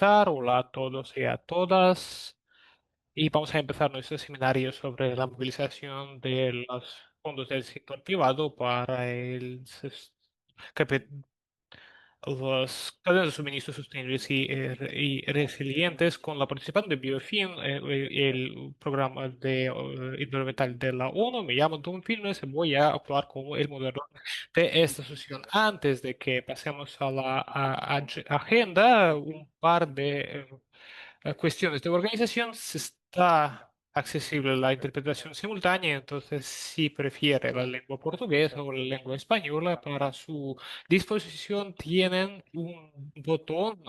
empezar. Hola a todos y a todas. Y vamos a empezar nuestro seminario sobre la movilización de los fondos del sector privado para los cadenas de suministro sostenibles y resilientes con la participación de Biofin, el programa intervental de la ONU. Me llamo Don Filmes y voy a actuar como el moderador de esta sesión. Antes de que pasemos a la agenda, un par de cuestiones de organización. Se está accesible la interpretación simultánea, entonces si prefiere la lengua portuguesa o la lengua española, para su disposición tienen un botón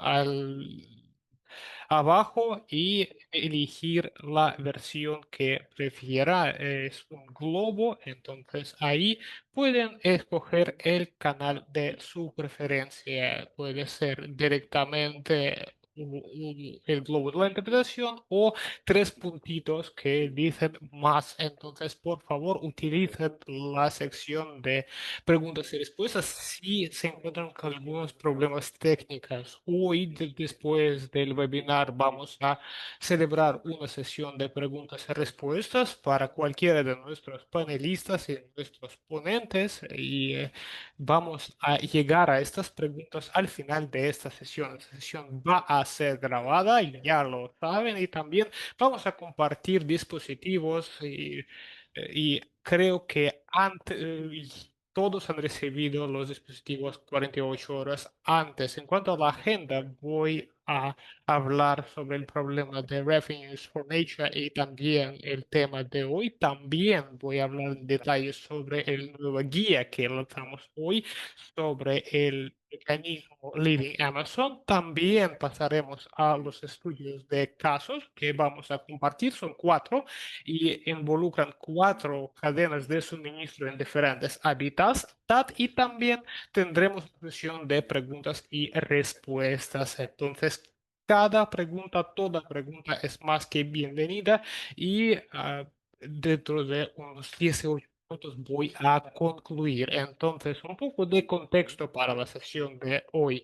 abajo y elegir la versión que prefiera. Es un globo, entonces ahí pueden escoger el canal de su preferencia. Puede ser directamente el globo de la interpretación o tres puntitos que dicen más. Entonces, por favor, utilicen la sección de preguntas y respuestas si se encuentran con algunos problemas técnicos. Hoy, después del webinar, vamos a celebrar una sesión de preguntas y respuestas para cualquiera de nuestros panelistas y nuestros ponentes y vamos a llegar a estas preguntas al final de esta sesión. La sesión va a ser grabada, y ya lo saben, y también vamos a compartir dispositivos y creo que todos han recibido los dispositivos 48 horas antes. En cuanto a la agenda, voy a hablar sobre el problema de Revenues for Nature y también el tema de hoy. También voy a hablar en detalle sobre el nuevo guía que lanzamos hoy sobre el mecanismo Living Amazon. También pasaremos a los estudios de casos que vamos a compartir. Son cuatro y involucran cuatro cadenas de suministro en diferentes hábitats. Y también tendremos una sesión de preguntas y respuestas. Entonces, cada pregunta, toda pregunta es más que bienvenida y dentro de unos 18 minutos voy a concluir. Entonces, un poco de contexto para la sesión de hoy.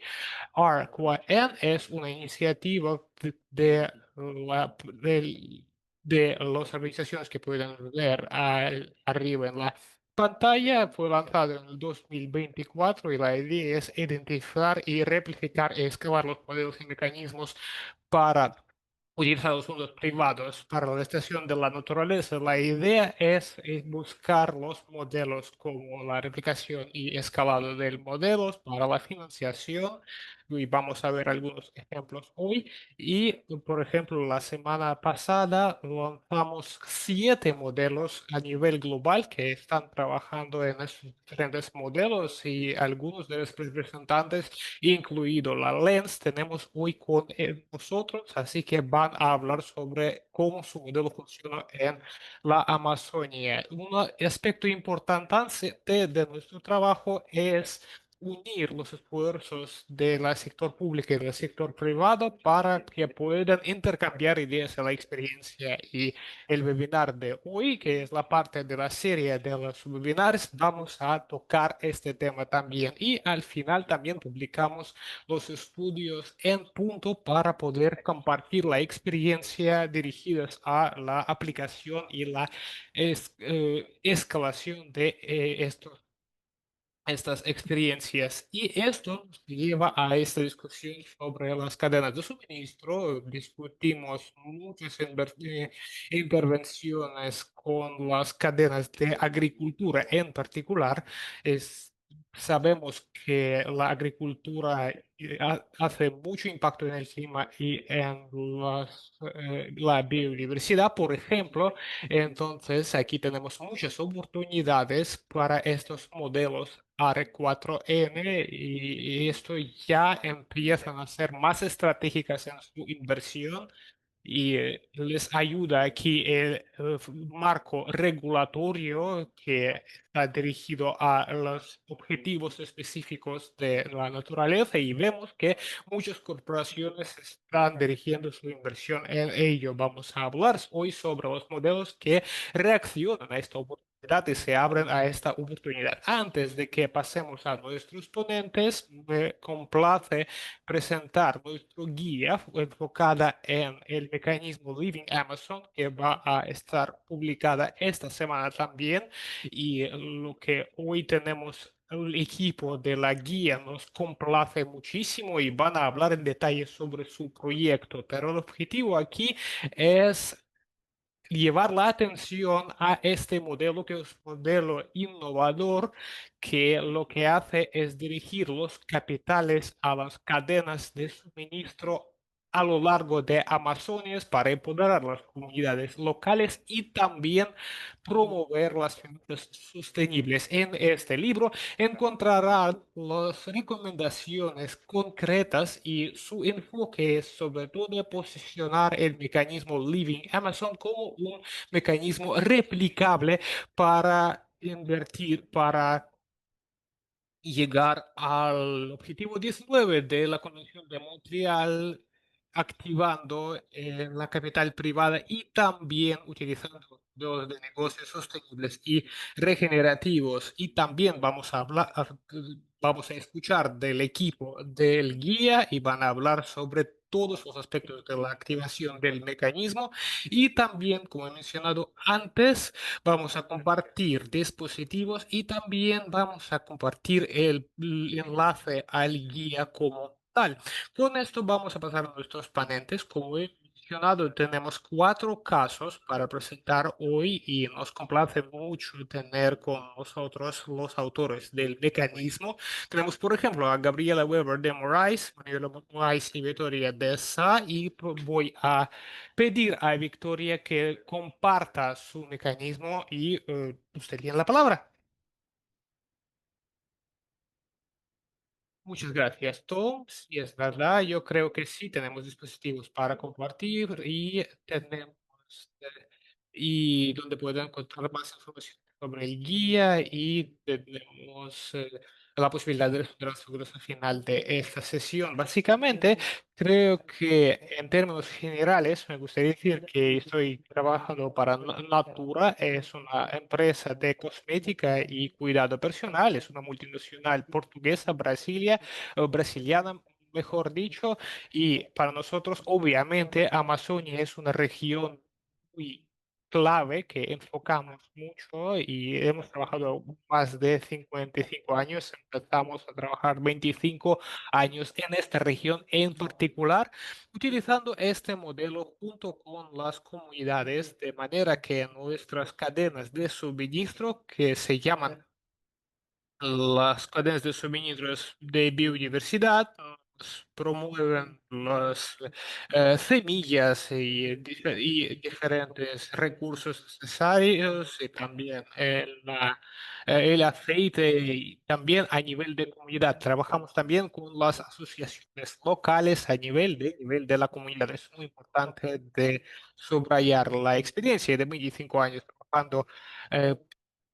ARC-UN es una iniciativa de las organizaciones que pueden ver arriba en la pantalla. Fue lanzado en el 2024 y la idea es identificar y replicar y escalar los modelos y mecanismos para utilizar los fondos privados para la destrucción de la naturaleza. La idea es buscar los modelos como la replicación y escalado de modelos para la financiación. Y vamos a ver algunos ejemplos hoy. Y, por ejemplo, la semana pasada lanzamos 7 modelos a nivel global que están trabajando en estos diferentes modelos y algunos de los representantes, incluido la Lens, tenemos hoy con nosotros, así que van a hablar sobre cómo su modelo funciona en la Amazonia. Un aspecto importante de nuestro trabajo es unir los esfuerzos del sector público y del sector privado para que puedan intercambiar ideas de la experiencia. Y el webinar de hoy, que es la parte de la serie de los webinars, vamos a tocar este tema también. Y al final también publicamos los estudios en punto para poder compartir la experiencia dirigidas a la aplicación y la escalación de estas experiencias. Y esto nos lleva a esta discusión sobre las cadenas de suministro. Discutimos muchas intervenciones con las cadenas de agricultura en particular. Sabemos que la agricultura hace mucho impacto en el clima y en la biodiversidad, por ejemplo. Entonces, aquí tenemos muchas oportunidades para estos modelos AR4N y esto ya empiezan a ser más estratégicas en su inversión y les ayuda aquí el marco regulatorio que está dirigido a los objetivos específicos de la naturaleza y vemos que muchas corporaciones están dirigiendo su inversión en ello. Vamos a hablar hoy sobre los modelos que reaccionan a esta oportunidad y se abren a esta oportunidad. Antes de que pasemos a nuestros ponentes, me complace presentar nuestro guía enfocada en el mecanismo Living Amazon, que va a estar publicada esta semana también. Y lo que hoy tenemos, el equipo de la guía nos complace muchísimo y van a hablar en detalle sobre su proyecto. Pero el objetivo aquí es llevar la atención a este modelo, que es un modelo innovador, que lo que hace es dirigir los capitales a las cadenas de suministro a lo largo de Amazonia para empoderar las comunidades locales y también promover las finanzas sostenibles. En este libro encontrarán las recomendaciones concretas y su enfoque es sobre todo posicionar el mecanismo Living Amazon como un mecanismo replicable para invertir, para llegar al objetivo 19 de la Convención de Montreal, activando la capital privada y también utilizando modelos de negocios sostenibles y regenerativos. Y también vamos a escuchar del equipo del guía y van a hablar sobre todos los aspectos de la activación del mecanismo. Y también, como he mencionado antes, vamos a compartir dispositivos y también vamos a compartir el enlace al guía como tal. Con esto vamos a pasar a nuestros ponentes. Como he mencionado, tenemos cuatro casos para presentar hoy y nos complace mucho tener con nosotros los autores del mecanismo. Tenemos, por ejemplo, a Gabriela Weber de Moraes, Manuela Moraes y Victoria de Sá, y voy a pedir a Victoria que comparta su mecanismo y usted tiene la palabra. Muchas gracias, Tom. Sí, es verdad. Yo creo que sí tenemos dispositivos para compartir y tenemos y donde pueden encontrar más información sobre el guía y tenemos la posibilidad de responder las preguntas al final de esta sesión. Básicamente, creo que en términos generales me gustaría decir que estoy trabajando para Natura, es una empresa de cosmética y cuidado personal, es una multinacional portuguesa, brasiliana, mejor dicho, y para nosotros, obviamente, Amazonia es una región muy clave que enfocamos mucho y hemos trabajado más de 55 años. Empezamos a trabajar 25 años en esta región en particular, utilizando este modelo junto con las comunidades, de manera que nuestras cadenas de suministro, que se llaman las cadenas de suministros de biodiversidad, promueven las semillas y diferentes recursos necesarios y también el aceite y también a nivel de comunidad. Trabajamos también con las asociaciones locales a nivel de la comunidad. Es muy importante de subrayar la experiencia de 25 años trabajando eh,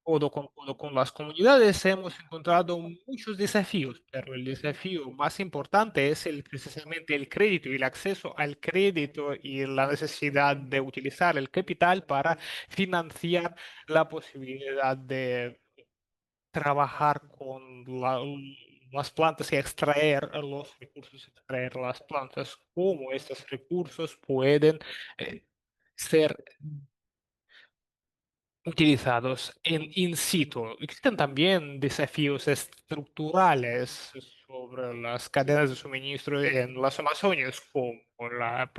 codo con las comunidades, hemos encontrado muchos desafíos, pero el desafío más importante es precisamente el crédito y el acceso al crédito y la necesidad de utilizar el capital para financiar la posibilidad de trabajar con las plantas y extraer los recursos, extraer las plantas, cómo estos recursos pueden eh, ser utilizados en in situ. Existen también desafíos estructurales sobre las cadenas de suministro en las Amazonias, como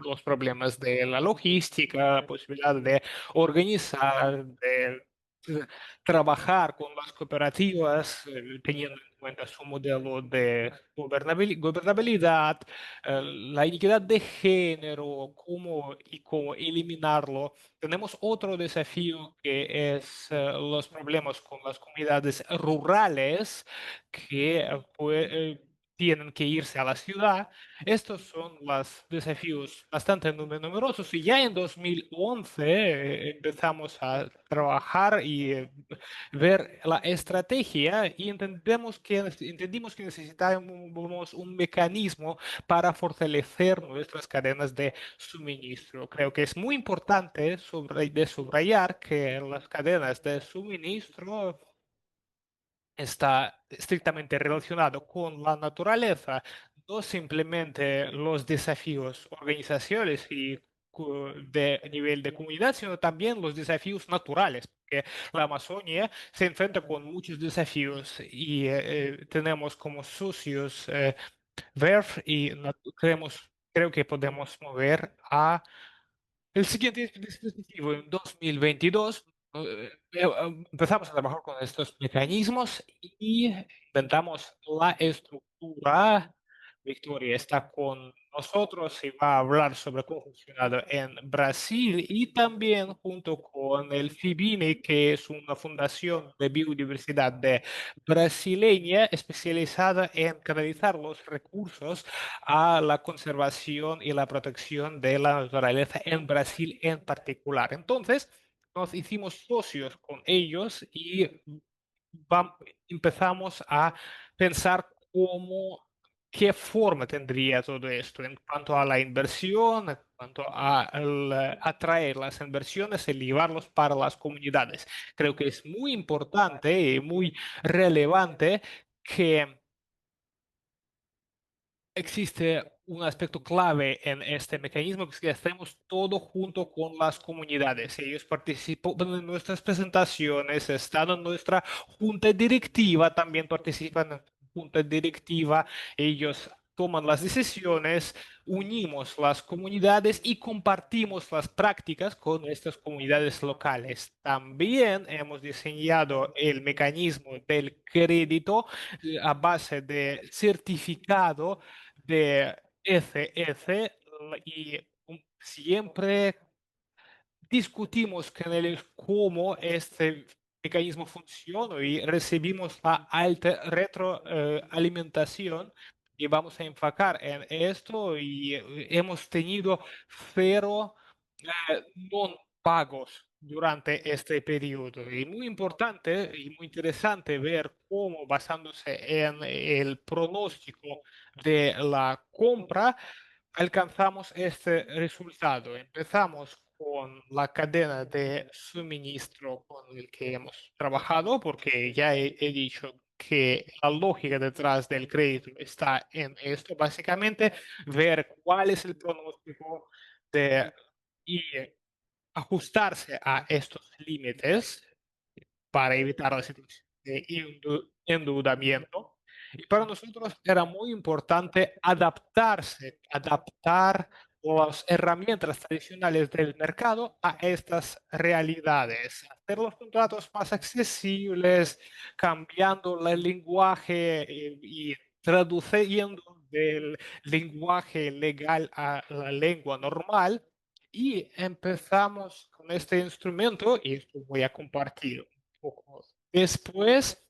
los problemas de la logística, la posibilidad de organizar, de trabajar con las cooperativas, teniendo en cuenta su modelo de gobernabilidad, la iniquidad de género, cómo eliminarlo. Tenemos otro desafío que es los problemas con las comunidades rurales que tienen que irse a la ciudad. Estos son los desafíos bastante numerosos y ya en 2011 empezamos a trabajar y ver la estrategia y entendimos que necesitábamos un mecanismo para fortalecer nuestras cadenas de suministro. Creo que es muy importante de subrayar que las cadenas de suministro está estrictamente relacionado con la naturaleza, no simplemente los desafíos organizacionales y de nivel de comunidad, sino también los desafíos naturales, porque la Amazonia se enfrenta con muchos desafíos y tenemos como socios Verve y creo que podemos mover a el siguiente dispositivo en 2022. Empezamos a trabajar con estos mecanismos y inventamos la estructura. Victoria está con nosotros y va a hablar sobre cómo ha funcionado en Brasil y también junto con el FIBINE, que es una fundación de biodiversidad de brasileña especializada en canalizar los recursos a la conservación y la protección de la naturaleza en Brasil en particular. Entonces, nos hicimos socios con ellos y vam- empezamos a pensar qué forma tendría todo esto en cuanto a la inversión, en cuanto a atraer las inversiones y llevarlos para las comunidades. Creo que es muy importante y muy relevante que existe un aspecto clave en este mecanismo, que es que hacemos todo junto con las comunidades. Ellos participan en nuestras presentaciones, están en nuestra junta directiva, también participan en la junta directiva, ellos toman las decisiones, unimos las comunidades y compartimos las prácticas con estas comunidades locales. También hemos diseñado el mecanismo del crédito a base de certificado de SS y siempre discutimos con ellos cómo este mecanismo funciona y recibimos la alta retroalimentación y vamos a enfocar en esto y hemos tenido cero non pagos durante este periodo. Y muy importante y muy interesante ver cómo, basándose en el pronóstico de la compra, alcanzamos este resultado. Empezamos con la cadena de suministro con el que hemos trabajado, porque ya he dicho que la lógica detrás del crédito está en esto, básicamente ver cuál es el pronóstico de y ajustarse a estos límites para evitar la situación de endeudamiento. Y para nosotros era muy importante adaptar las herramientas tradicionales del mercado a estas realidades, hacer los contratos más accesibles, cambiando el lenguaje y traduciendo del lenguaje legal a la lengua normal. Y empezamos con este instrumento y esto voy a compartir un poco. Después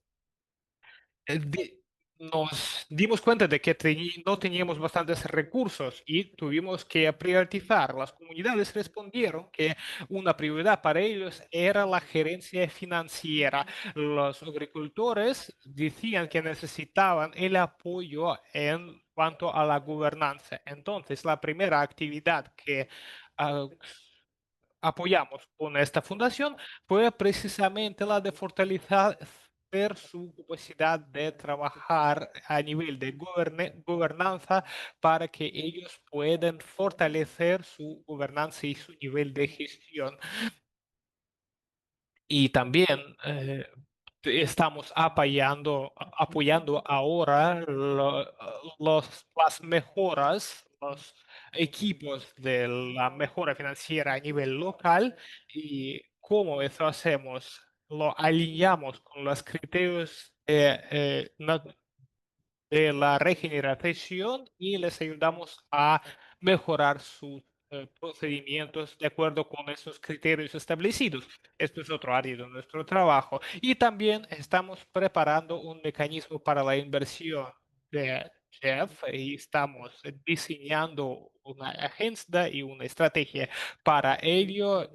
nos dimos cuenta de que no teníamos bastantes recursos y tuvimos que priorizar. Las comunidades respondieron que una prioridad para ellos era la gerencia financiera. Los agricultores decían que necesitaban el apoyo en cuanto a la gobernanza. Entonces, la primera actividad que ah, apoyamos con esta fundación fue precisamente la de fortalecer su capacidad de trabajar a nivel de gobernanza para que ellos puedan fortalecer su gobernanza y su nivel de gestión. Y también estamos apoyando ahora las mejoras, los equipos de la mejora financiera a nivel local y cómo eso hacemos. Lo alineamos con los criterios de la regeneración y les ayudamos a mejorar sus procedimientos de acuerdo con esos criterios establecidos. Esto es otro área de nuestro trabajo. Y también estamos preparando un mecanismo para la inversión chef y estamos diseñando una agenda y una estrategia para ello,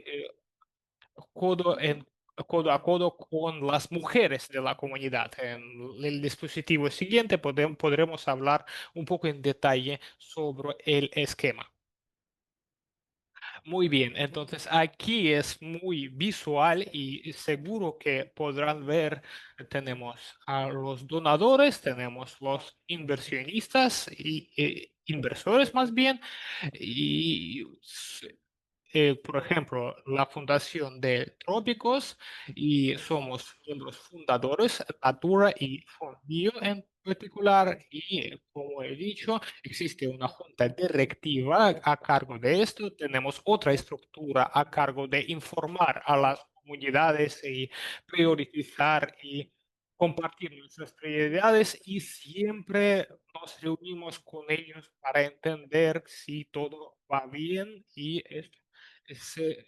codo, en, codo a codo con las mujeres de la comunidad. En el dispositivo siguiente podremos hablar un poco en detalle sobre el esquema. Muy bien, entonces aquí es muy visual y seguro que podrán ver, tenemos a los donadores, tenemos los inversionistas y inversores más bien, y por ejemplo, la Fundación de Trópicos y somos miembros fundadores, Natura y Fondio en particular, y como he dicho, existe una junta directiva a cargo de esto. Tenemos otra estructura a cargo de informar a las comunidades y priorizar y compartir nuestras prioridades y siempre nos reunimos con ellos para entender si todo va bien y esto se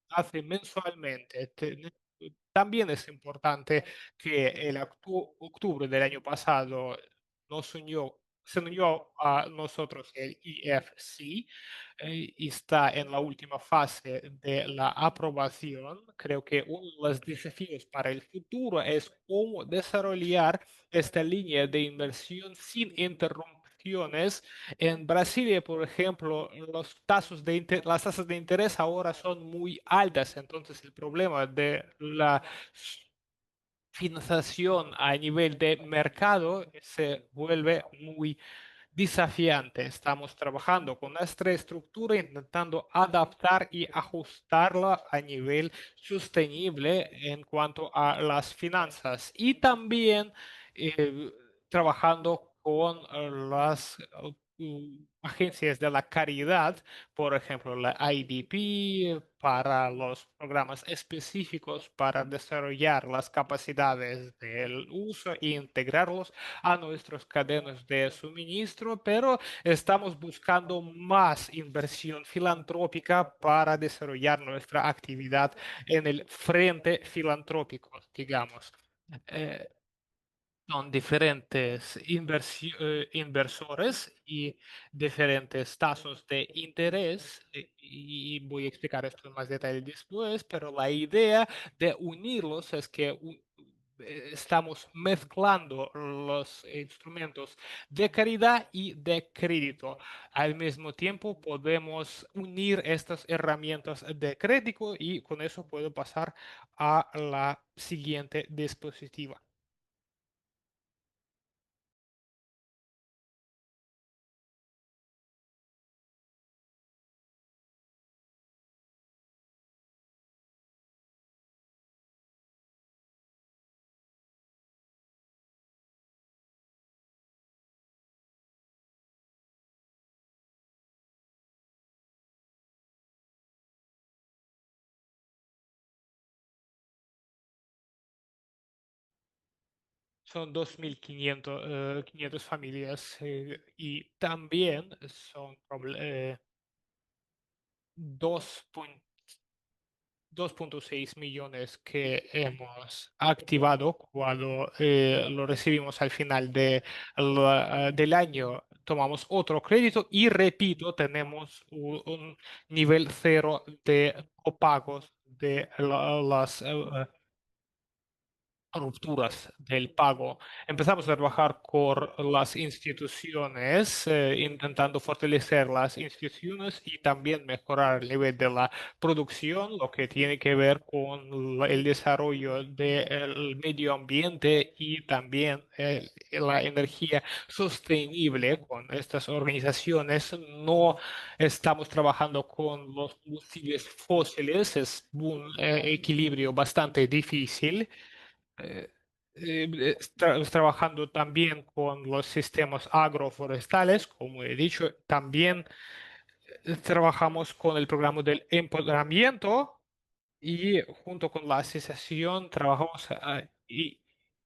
hace mensualmente. También es importante que el octubre del año pasado se unió a nosotros el IFC y está en la última fase de la aprobación. Creo que uno de los desafíos para el futuro es cómo desarrollar esta línea de inversión sin interrupciones. En Brasil, por ejemplo, las tasas de interés ahora son muy altas, entonces el problema de la financiación a nivel de mercado se vuelve muy desafiante. Estamos trabajando con nuestra estructura, intentando adaptar y ajustarla a nivel sostenible en cuanto a las finanzas y también eh, trabajando con las agencias de la caridad, por ejemplo, la IDP, para los programas específicos para desarrollar las capacidades del uso e integrarlos a nuestras cadenas de suministro, pero estamos buscando más inversión filantrópica para desarrollar nuestra actividad en el frente filantrópico, digamos. Eh, Son diferentes inversores y diferentes tasas de interés, y voy a explicar esto en más detalle después, pero la idea de unirlos es que estamos mezclando los instrumentos de caridad y de crédito. Al mismo tiempo podemos unir estas herramientas de crédito y con eso puedo pasar a la siguiente dispositiva. Son 2.500 500 familias y también son 2.6 millones que hemos activado cuando lo recibimos al final del año. Tomamos otro crédito y repito, tenemos un nivel cero de copagos de las rupturas del pago. Empezamos a trabajar con las instituciones, intentando fortalecer las instituciones y también mejorar el nivel de la producción, lo que tiene que ver con el desarrollo del medio ambiente y también la energía sostenible. Con estas organizaciones no estamos trabajando con los combustibles fósiles, es un equilibrio bastante difícil. eh, Trabajando también con los sistemas agroforestales, como he dicho, también trabajamos con el programa del empoderamiento y junto con la asociación trabajamos y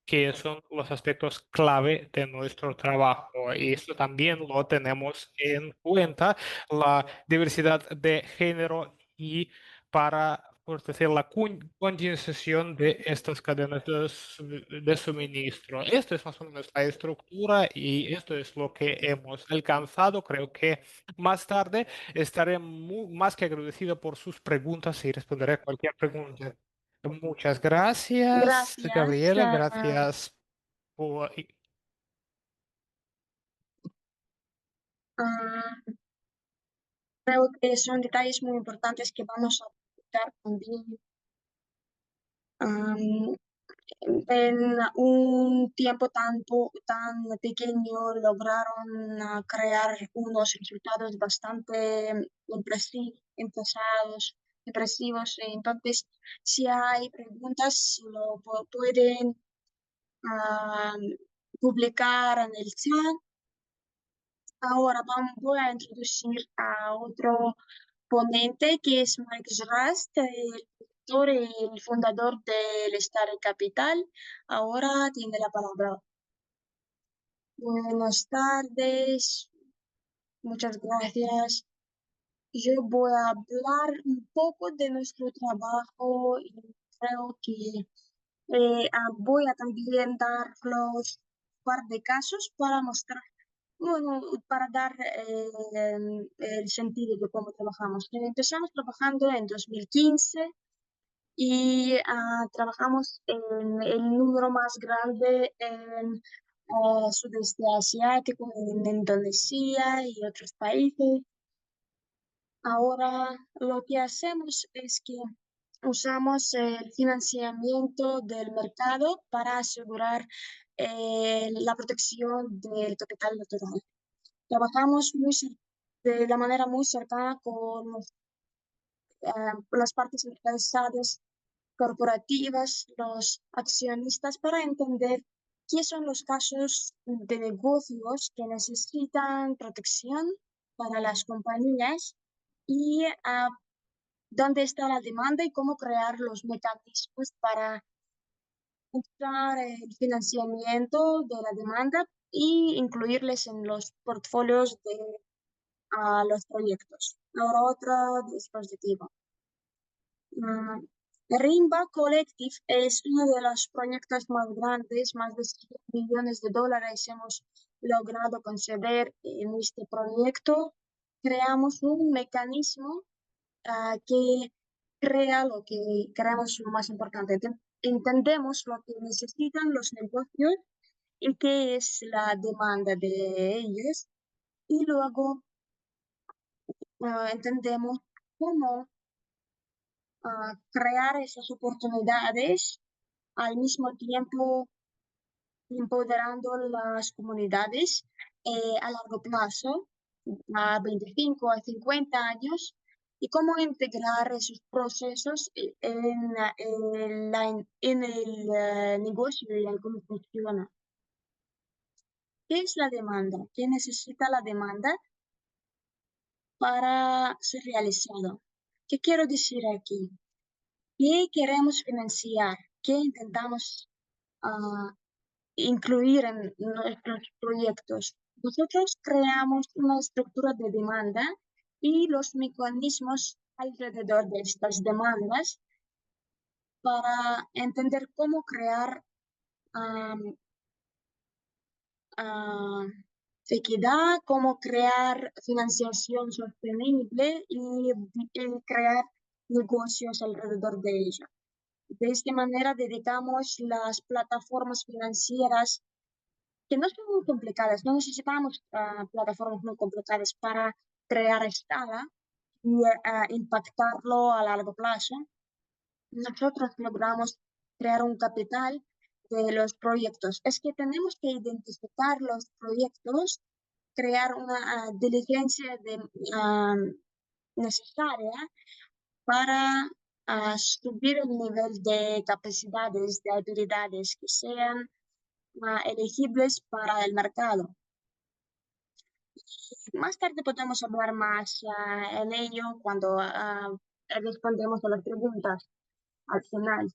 que son los aspectos clave de nuestro trabajo. Y esto también lo tenemos en cuenta, la diversidad de género y para por decir, la condensación de estas cadenas de suministro. Esto es más o menos la estructura y esto es lo que hemos alcanzado. Creo que más tarde estaré más que agradecido por sus preguntas y responderé a cualquier pregunta. Muchas gracias, Gracias. Gabriela. Gracias por... Ah, creo que son detalles muy importantes que vamos a apuntar también. Am, en un tiempo tan pequeño lograron crear unos resultados bastante impresivos. Entonces, si hay preguntas, pueden am, publicar en el chat. Ahora voy a introducir a otro ponente que es Mike Rast, el director y el fundador del Startup Capital. Ahora tiene la palabra. Buenas tardes, muchas gracias. Yo voy a hablar un poco de nuestro trabajo y creo que voy a también dar los par de casos para mostrar, bueno, para dar el sentido de cómo trabajamos. Empezamos trabajando en 2015 y trabajamos en el número más grande en sudeste asiático, en Indonesia y otros países. Ahora lo que hacemos es que usamos el financiamiento del mercado para asegurar la protección del capital natural. Trabajamos de la manera muy cercana con las partes interesadas corporativas, los accionistas, para entender qué son los casos de negocios que necesitan protección para las compañías y dónde está la demanda y cómo crear los mecanismos para usar el financiamiento de la demanda y incluirles en los portfolios de los proyectos. Ahora otra dispositiva. Mm, Rimba Collective es uno de los proyectos más grandes, más de 100 millones de dólares hemos logrado conceder en este proyecto. Creamos un mecanismo que crea lo que creamos lo más importante. Entendemos lo que necesitan los negocios y qué es la demanda de ellos y luego entendemos cómo crear esas oportunidades al mismo tiempo empoderando las comunidades a largo plazo, a 25 a 50 años, y cómo integrar esos procesos en el negocio y en cómo funciona. ¿Qué es la demanda? ¿Qué necesita la demanda para ser realizado? ¿Qué quiero decir aquí? ¿Qué queremos financiar? ¿Qué intentamos ah, incluir en nuestros proyectos? Nosotros creamos una estructura de demanda y los mecanismos alrededor de estas demandas para entender cómo crear am, ah, equidad, cómo crear financiación sostenible y crear negocios alrededor de ella. De esta manera dedicamos las plataformas financieras que no son muy complicadas, no necesitamos plataformas muy complicadas para crear escala y impactarlo a largo plazo. Nosotros logramos crear un capital de los proyectos. Es que tenemos que identificar los proyectos, crear una diligencia ah, necesaria para subir el nivel de capacidades, de habilidades que sean elegibles para el mercado. Más tarde podemos hablar más en ello cuando respondemos a las preguntas al final.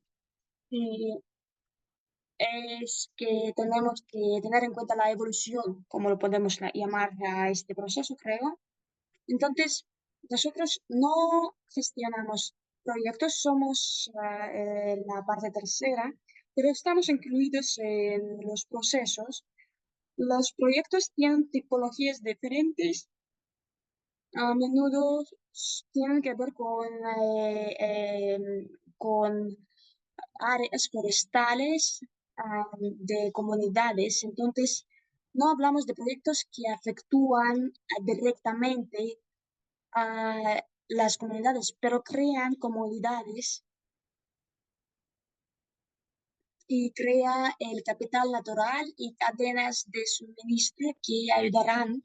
Y es que tenemos que tener en cuenta la evolución, como lo podemos llamar a este proceso, creo. Entonces, nosotros no gestionamos proyectos somos la parte tercera, pero estamos incluidos en los procesos. Los proyectos tienen tipologías diferentes. A menudo tienen que ver con áreas forestales, de comunidades. Entonces, no hablamos de proyectos que afectúan directamente a las comunidades, pero crean comunidades y crea el capital natural y cadenas de suministro que ayudarán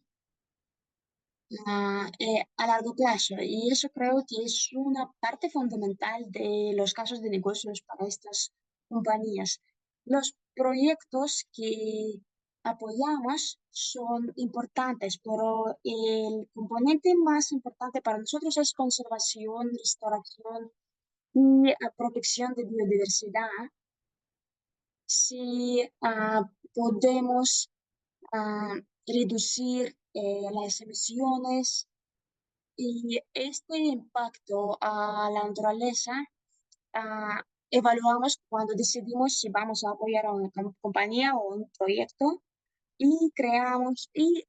a largo plazo. Y eso creo que es una parte fundamental de los casos de negocios para estas compañías. Los proyectos que apoyamos son importantes, pero el componente más importante para nosotros es conservación, restauración y protección de biodiversidad. Si podemos ah, reducir las emisiones y este impacto a la naturaleza, evaluamos cuando decidimos si vamos a apoyar a una compañía o un proyecto y creamos y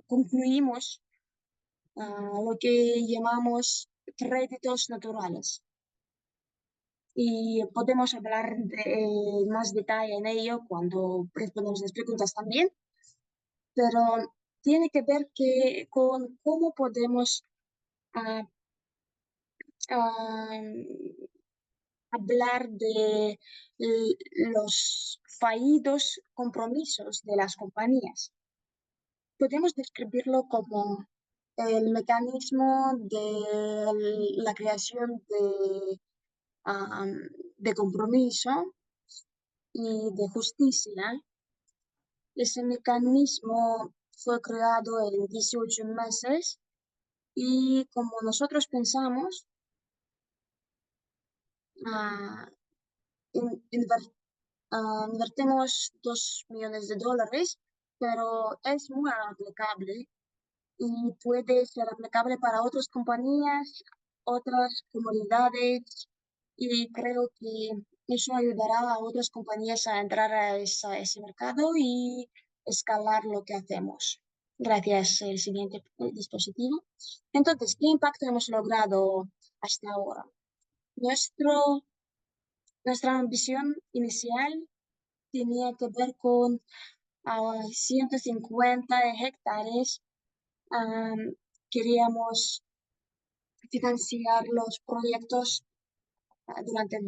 concluimos lo que llamamos créditos naturales. Y podemos hablar de más detalle en ello cuando respondemos las preguntas también, pero tiene que ver con cómo podemos ah, ah, hablar de los fallidos compromisos de las compañías. Podemos describirlo como el mecanismo de la creación ah, de compromiso y de justicia. Ese mecanismo fue creado en 18 meses y como nosotros pensamos, ah, invertimos $2 millones, pero es muy aplicable y puede ser aplicable para otras compañías, otras comunidades y creo que eso ayudará a otras compañías a entrar a ese mercado y escalar lo que hacemos. Gracias. El siguiente dispositivo. Entonces, ¿qué impacto hemos logrado hasta ahora? Nuestro, Nuestra ambición inicial tenía que ver con 150 hectáreas. Queríamos financiar los proyectos durante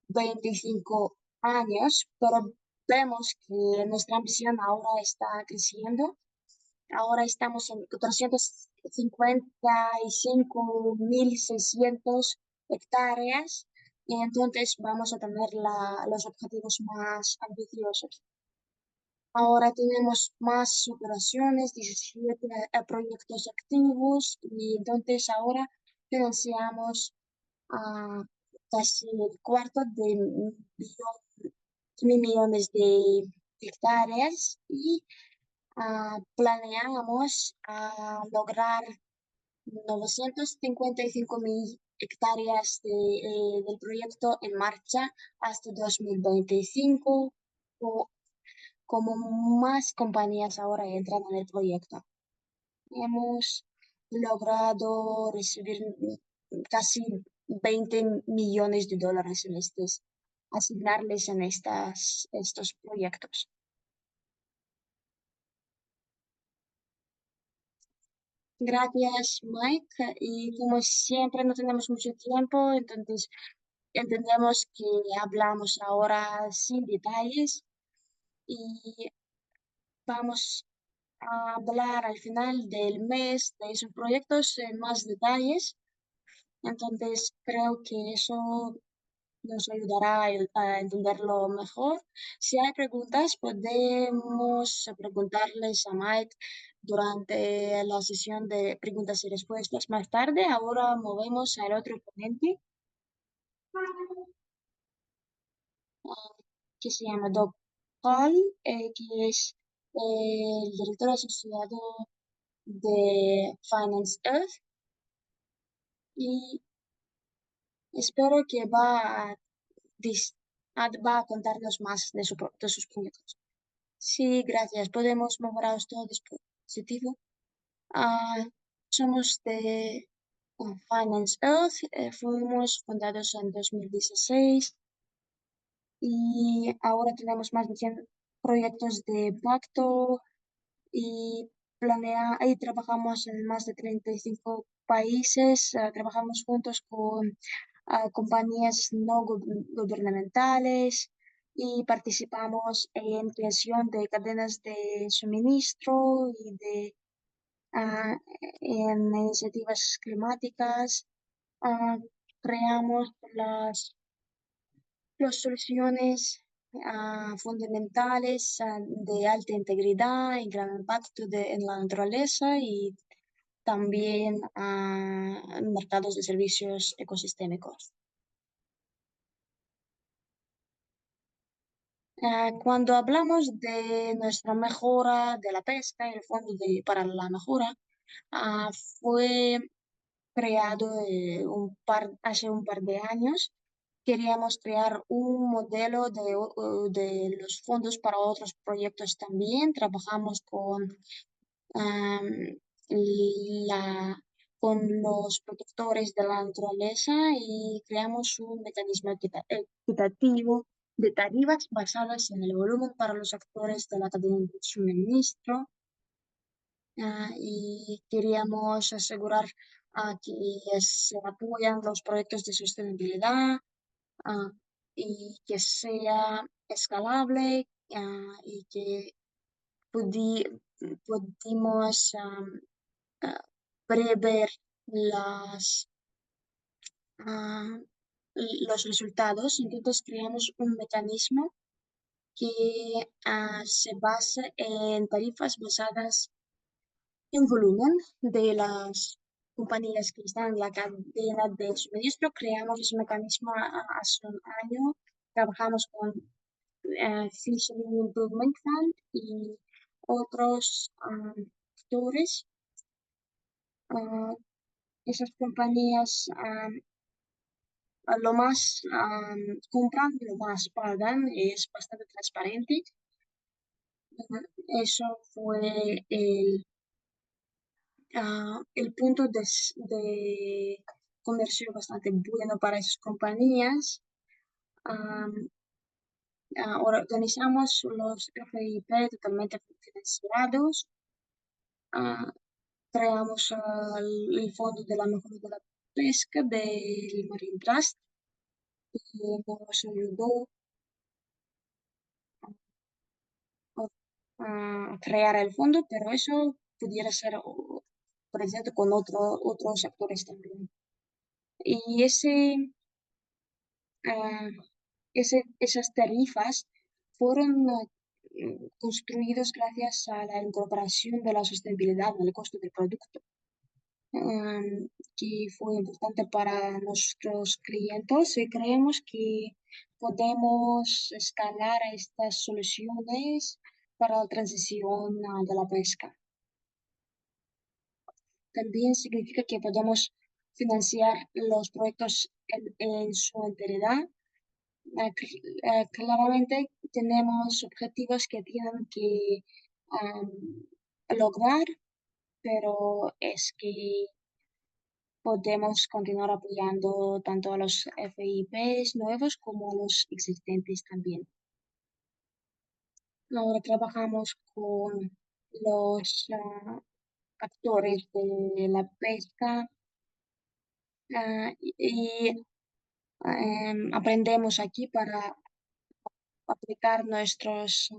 25 años, pero vemos que nuestra ambición ahora está creciendo. Ahora estamos en 455.600 hectáreas y entonces vamos a tener los objetivos más ambiciosos. Ahora tenemos más operaciones, 17 proyectos activos y entonces ahora financiamos a casi el cuarto de millones de hectáreas y planeamos lograr 955.000 hectáreas del proyecto en marcha hasta 2025, o como más compañías ahora entran en el proyecto. Hemos logrado recibir casi 20 millones de dólares en asignarles en estos proyectos. Gracias, Mike. Y como siempre no tenemos mucho tiempo, entonces entendemos que hablamos ahora sin detalles y vamos a hablar al final del mes de esos proyectos en más detalles. Entonces creo que eso nos ayudará a entenderlo mejor. Si hay preguntas, podemos preguntarles a Mike durante la sesión de preguntas y respuestas más tarde. Ahora movemos al otro ponente, ah, que se llama Doug Hall, que es el director asociado de Finance Earth. Y Espero que dis- va a contarnos más de, de sus proyectos. Sí, gracias. Podemos mejorar todo dispositivo. Ah, somos de Finance Earth. Fuimos fundados en 2016 y ahora tenemos más de 100 proyectos de impacto y y trabajamos en más de 35 países. Trabajamos juntos con compañías no gubernamentales y participamos en creación de cadenas de suministro y ah, en iniciativas climáticas. Ah, creamos las soluciones fundamentales de alta integridad y gran impacto en la naturaleza y también mercados de servicios ecosistémicos. Cuando hablamos de nuestra mejora de la pesca, el fondo para la mejora fue creado hace un par de años. Queríamos crear un modelo de los fondos para otros proyectos también. Trabajamos am, la, con los protectores de la naturaleza y creamos un mecanismo equitativo de tarifas basadas en el volumen para los actores de la cadena de suministro. Y queríamos asegurar que se apoyan los proyectos de sostenibilidad ah, y que sea escalable y que pudi- pudimos ah, prever las, ah, los resultados. Entonces creamos un mecanismo que se basa en tarifas basadas en volumen de las compañías que están en la cadena de suministro. Creamos ese mecanismo hace un año. Trabajamos con Fishery Improvement Fund y otros actores. Ah, Esas compañías lo más compran, lo más pagan, es bastante transparente. Eso fue el punto de comercio bastante bueno para esas compañías. Am, Organizamos los FIP totalmente financiados. Ah, Creamos el fondo de la mejora de la pesca del Marine Trust y nos ayudó a crear el fondo, pero eso pudiera ser presente con otros actores también. Y ah, esas tarifas fueron construidas gracias a la incorporación de la sostenibilidad en el costo del producto, que fue importante para nuestros clientes y creemos que podemos escalar estas soluciones para la transición de la pesca. También significa que podemos financiar los proyectos en su integridad. Claramente tenemos objetivos que tienen que am, lograr, pero es que podemos continuar apoyando tanto a los FIPs nuevos como a los existentes también. Ahora trabajamos con los actores de la pesca aprendemos aquí para aplicar nuestros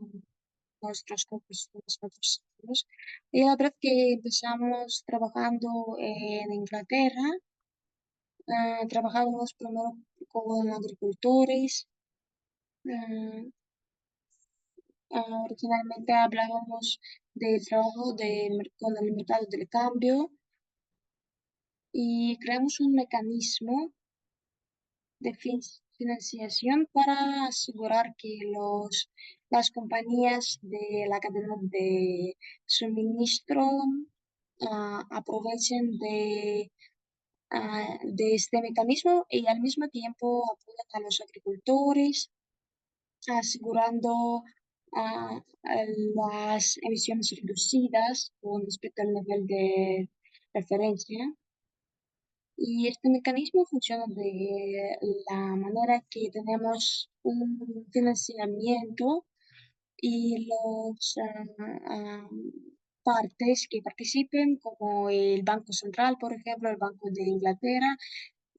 conocimientos. Y la verdad que empezamos trabajando en Inglaterra. Trabajábamos primero con agricultores. ah, Originalmente hablábamos del trabajo con el mercado del cambio y creamos un mecanismo de financiación para asegurar que las compañías de la cadena de suministro aprovechen de este mecanismo y al mismo tiempo apoyan a los agricultores, asegurando las emisiones reducidas con respecto al nivel de referencia. Y este mecanismo funciona de la manera que tenemos un financiamiento y los partes que participen, como el Banco Central, por ejemplo, el Banco de Inglaterra,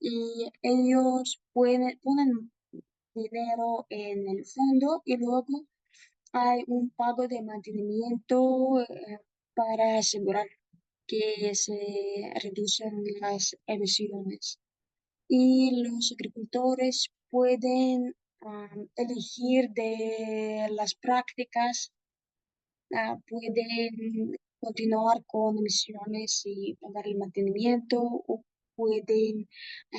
y ellos ponen dinero en el fondo y luego hay un pago de mantenimiento para asegurar que se reducen las emisiones. Y los agricultores pueden elegir de las prácticas, pueden continuar con misiones y pagar el mantenimiento o pueden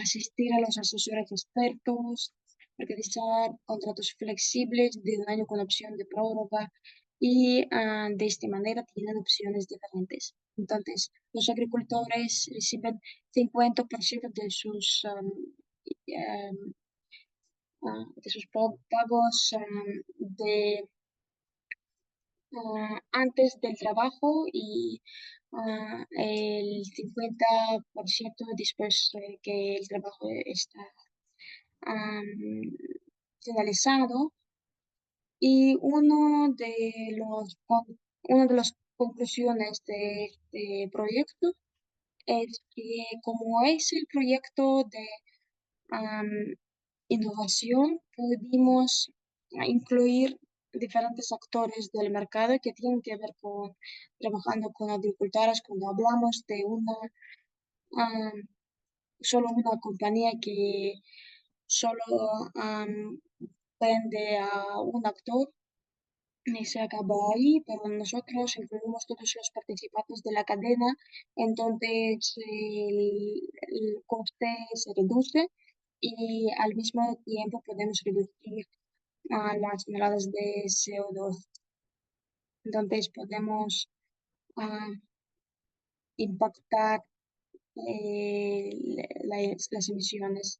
asistir a los asesores expertos, organizar contratos flexibles de un año con opción de prórroga y de esta manera tienen opciones diferentes. Entonces, los agricultores reciben 50% de sus pagos de antes del trabajo y el 50% después que el trabajo está am, finalizado. Y una de las conclusiones de este proyecto es que como es el proyecto de am, innovación, pudimos incluir diferentes actores del mercado que tienen que ver con trabajando con agricultores cuando hablamos de am, solo una compañía que solo vende a un actor y se acabó ahí, pero nosotros incluimos todos los participantes de la cadena, entonces el coste se reduce y al mismo tiempo podemos reducir las toneladas de CO2. Entonces podemos ah, impactar las emisiones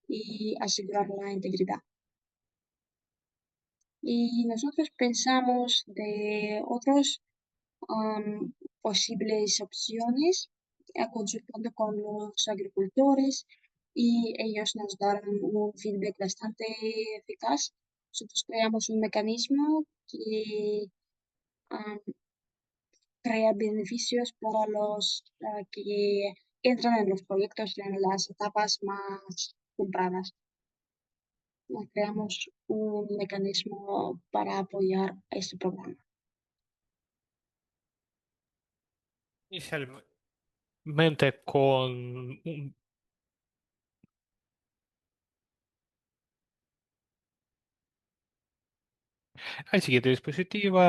y asegurar la integridad. Y nosotros pensamos de otros posibles opciones, consultando con los agricultores y ellos nos darán un feedback bastante eficaz. Nosotros creamos un mecanismo que am, crea beneficios para los que entran en los proyectos en las etapas más tempranas. Creamos un mecanismo para apoyar este programa. Inicialmente con al siguiente dispositivo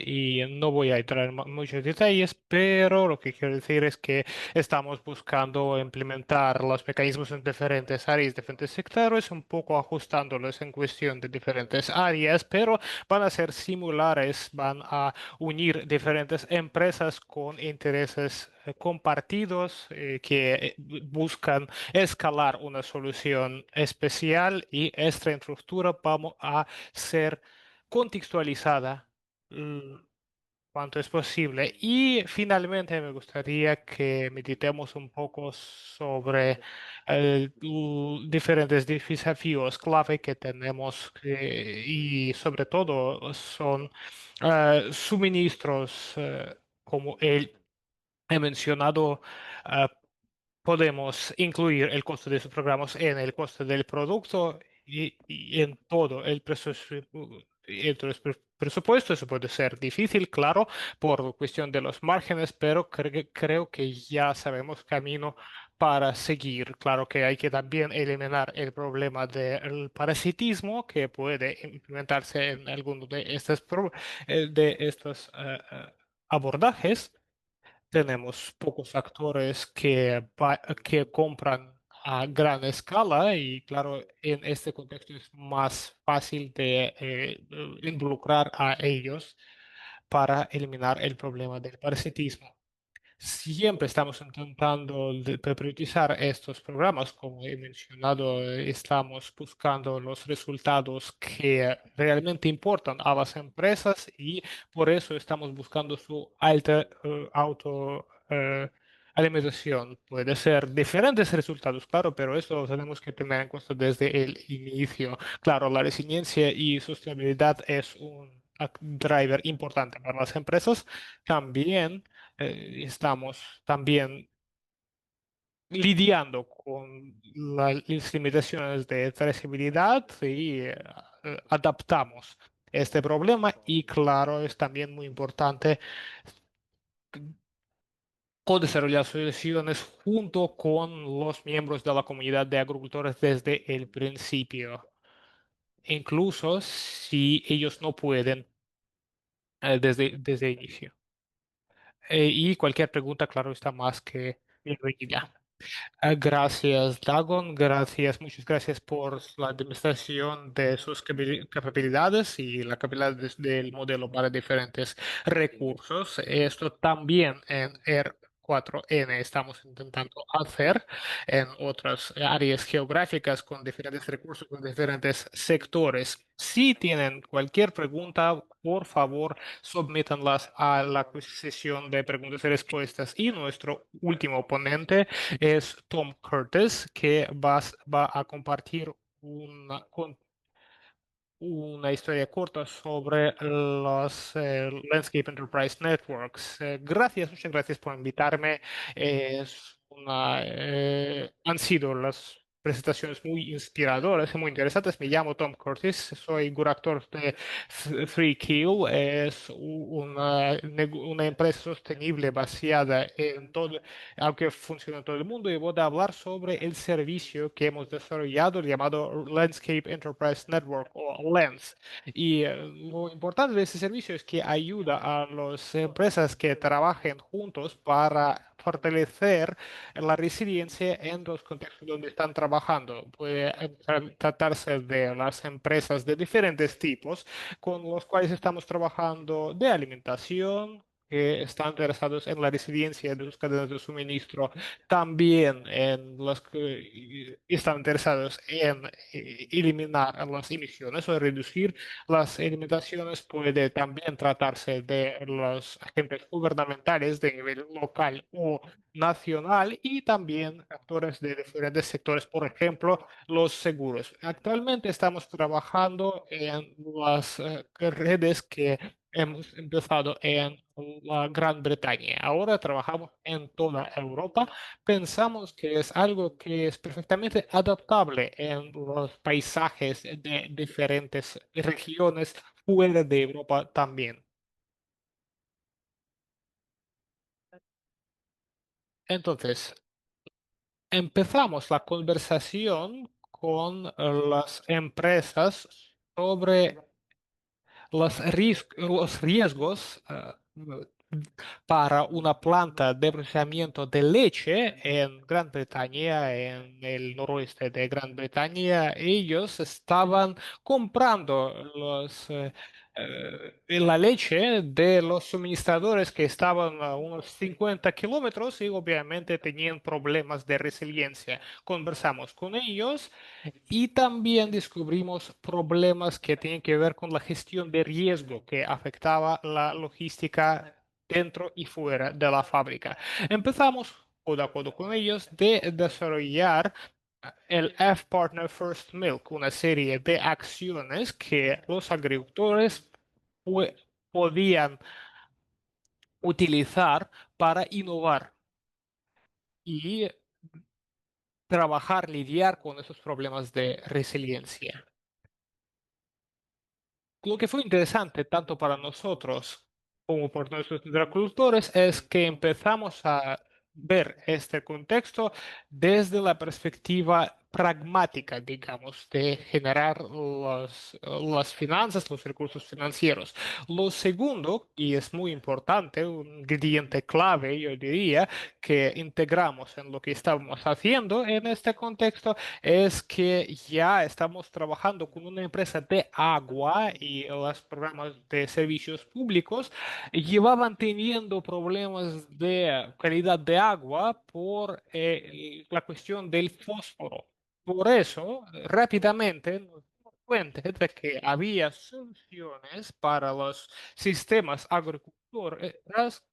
y no voy a entrar en muchos detalles, pero lo que quiero decir es que estamos buscando implementar los mecanismos en diferentes áreas, diferentes sectores, un poco ajustándolos en cuestión de diferentes áreas, pero van a ser similares, van a unir diferentes empresas con intereses compartidos que buscan escalar una solución especial y esta infraestructura vamos a ser contextualizada cuanto es posible. Y finalmente me gustaría que meditemos un poco sobre diferentes desafíos clave que tenemos y sobre todo son suministros como el he mencionado. ah, Podemos incluir el costo de esos programas en el costo del producto y en todo el presupuesto. Eso puede ser difícil, claro, por cuestión de los márgenes, pero creo que ya sabemos camino para seguir. Claro que hay que también eliminar el problema del parasitismo que puede implementarse en alguno de estos abordajes. Tenemos pocos actores que compran a gran escala y claro, en este contexto es más fácil de involucrar a ellos para eliminar el problema del parasitismo. Siempre estamos intentando de priorizar estos programas. Como he mencionado, estamos buscando los resultados que realmente importan a las empresas y por eso estamos buscando su alta alimentación. Puede ser diferentes resultados, claro, pero eso lo tenemos que tener en cuenta desde el inicio. Claro, la resiliencia y sostenibilidad es un driver importante para las empresas. También estamos también lidiando con las limitaciones de trazabilidad y adaptamos este problema y claro, es también muy importante co-desarrollar soluciones junto con los miembros de la comunidad de agricultores desde el principio, incluso si ellos no pueden desde el inicio. Y cualquier pregunta, claro, está más que bienvenida. Gracias, Dagon. Gracias, muchas gracias por la demostración de sus capacidades y la capacidad del modelo para diferentes recursos. Esto también en R4N estamos intentando hacer en otras áreas geográficas con diferentes recursos, con diferentes sectores. Si tienen cualquier pregunta, por favor, submítanlas a la sesión de preguntas y respuestas. Y nuestro último ponente es Tom Curtis, que va a compartir una historia corta sobre los Landscape Enterprise Networks. Gracias, muchas gracias por invitarme. Han sido las presentaciones muy inspiradoras y muy interesantes. Me llamo Tom Curtis, soy director de Three Kill. Es una empresa sostenible basada en todo, aunque funciona en todo el mundo, y voy a hablar sobre el servicio que hemos desarrollado llamado Landscape Enterprise Network o LENS. Y lo importante de ese servicio es que ayuda a las empresas que trabajen juntos para fortalecer la resiliencia en los contextos donde están trabajando. Puede tratarse de las empresas de diferentes tipos con los cuales estamos trabajando de alimentación, que están interesados en la resiliencia de sus cadenas de suministro, también en los que están interesados en eliminar las emisiones o reducir las emisiones. Puede también tratarse de los agentes gubernamentales de nivel local o nacional y también actores de diferentes sectores, por ejemplo, los seguros. Actualmente estamos trabajando en las redes que hemos empezado en la Gran Bretaña. Ahora trabajamos en toda Europa. Pensamos que es algo que es perfectamente adaptable en los paisajes de diferentes regiones fuera de Europa también. Entonces, empezamos la conversación con las empresas sobre los riesgos para una planta de procesamiento de leche en Gran Bretaña, en el noroeste de Gran Bretaña. Ellos estaban comprando la leche de los suministradores que estaban a unos 50 kilómetros y obviamente tenían problemas de resiliencia. Conversamos con ellos y también descubrimos problemas que tienen que ver con la gestión de riesgo que afectaba la logística dentro y fuera de la fábrica. Empezamos, o de acuerdo con ellos, de desarrollar el F-Partner First Milk, una serie de acciones que los agricultores podían utilizar para innovar y trabajar, lidiar con esos problemas de resiliencia. Lo que fue interesante tanto para nosotros como para nuestros agricultores es que empezamos a ver este contexto desde la perspectiva pragmática, digamos, de generar las finanzas, los recursos financieros. Lo segundo, y es muy importante, un ingrediente clave, yo diría, que integramos en lo que estamos haciendo en este contexto, es que ya estamos trabajando con una empresa de agua y los programas de servicios públicos llevaban teniendo problemas de calidad de agua por la cuestión del fósforo. Por eso, rápidamente nos dimos cuenta de que había soluciones para los sistemas agricultores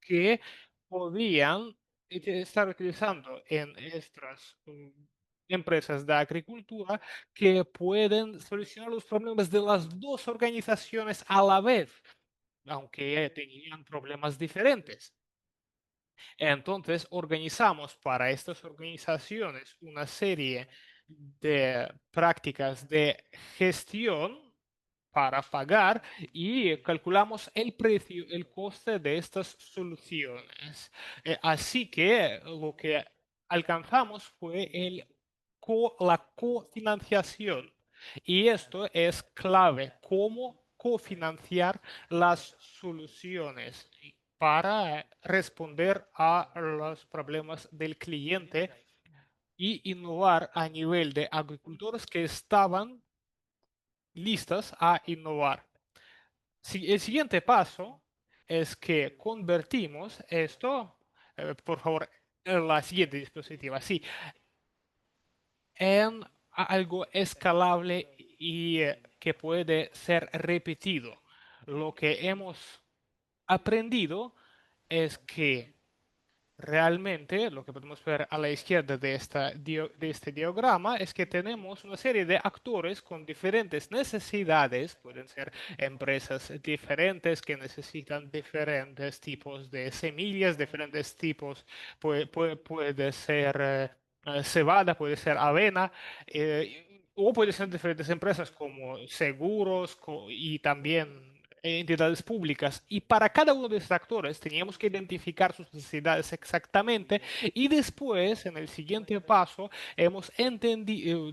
que podían estar utilizando en estas empresas de agricultura que pueden solucionar los problemas de las dos organizaciones a la vez, aunque tenían problemas diferentes. Entonces, organizamos para estas organizaciones una serie de prácticas de gestión para pagar y calculamos el precio, el coste de estas soluciones. Así que lo que alcanzamos fue la cofinanciación. Y esto es clave, cómo cofinanciar las soluciones para responder a los problemas del cliente y innovar a nivel de agricultores que estaban listas a innovar. El siguiente paso es que convertimos esto, por favor, en la siguiente diapositiva, sí, en algo escalable y que puede ser repetido. Lo que hemos aprendido es que realmente, lo que podemos ver a la izquierda de, de este diagrama es que tenemos una serie de actores con diferentes necesidades, pueden ser empresas diferentes que necesitan diferentes tipos de semillas, diferentes tipos, puede ser cebada, puede ser avena, o puede ser diferentes empresas como seguros y también entidades públicas. Y para cada uno de estos actores teníamos que identificar sus necesidades exactamente y después, en el siguiente paso,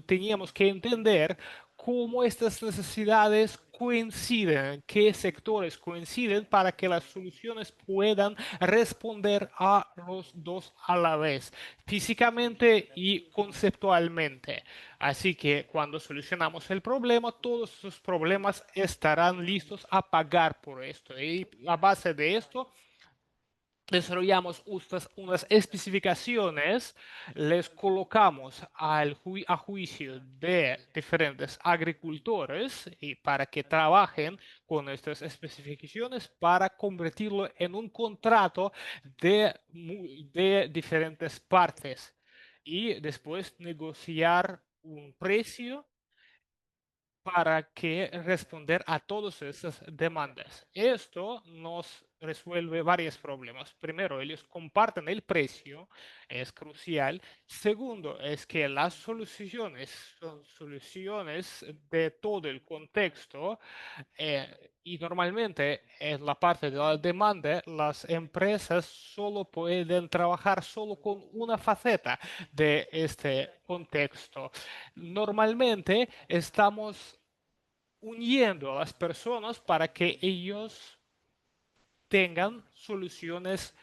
teníamos que entender cómo estas necesidades coinciden, qué sectores coinciden para que las soluciones puedan responder a los dos a la vez, físicamente y conceptualmente. Así que cuando solucionamos el problema, todos esos problemas estarán listos a pagar por esto. Y a base de esto, desarrollamos unas especificaciones, les colocamos a juicio de diferentes agricultores y para que trabajen con estas especificaciones para convertirlo en un contrato de diferentes partes y después negociar un precio para que responder a todas esas demandas. Esto nos resuelve varios problemas. Primero, ellos comparten el precio, es crucial. Segundo, es que las soluciones son soluciones de todo el contexto y normalmente en la parte de la demanda, las empresas solo pueden trabajar solo con una faceta de este contexto. Normalmente estamos uniendo a las personas para que ellos tengan soluciones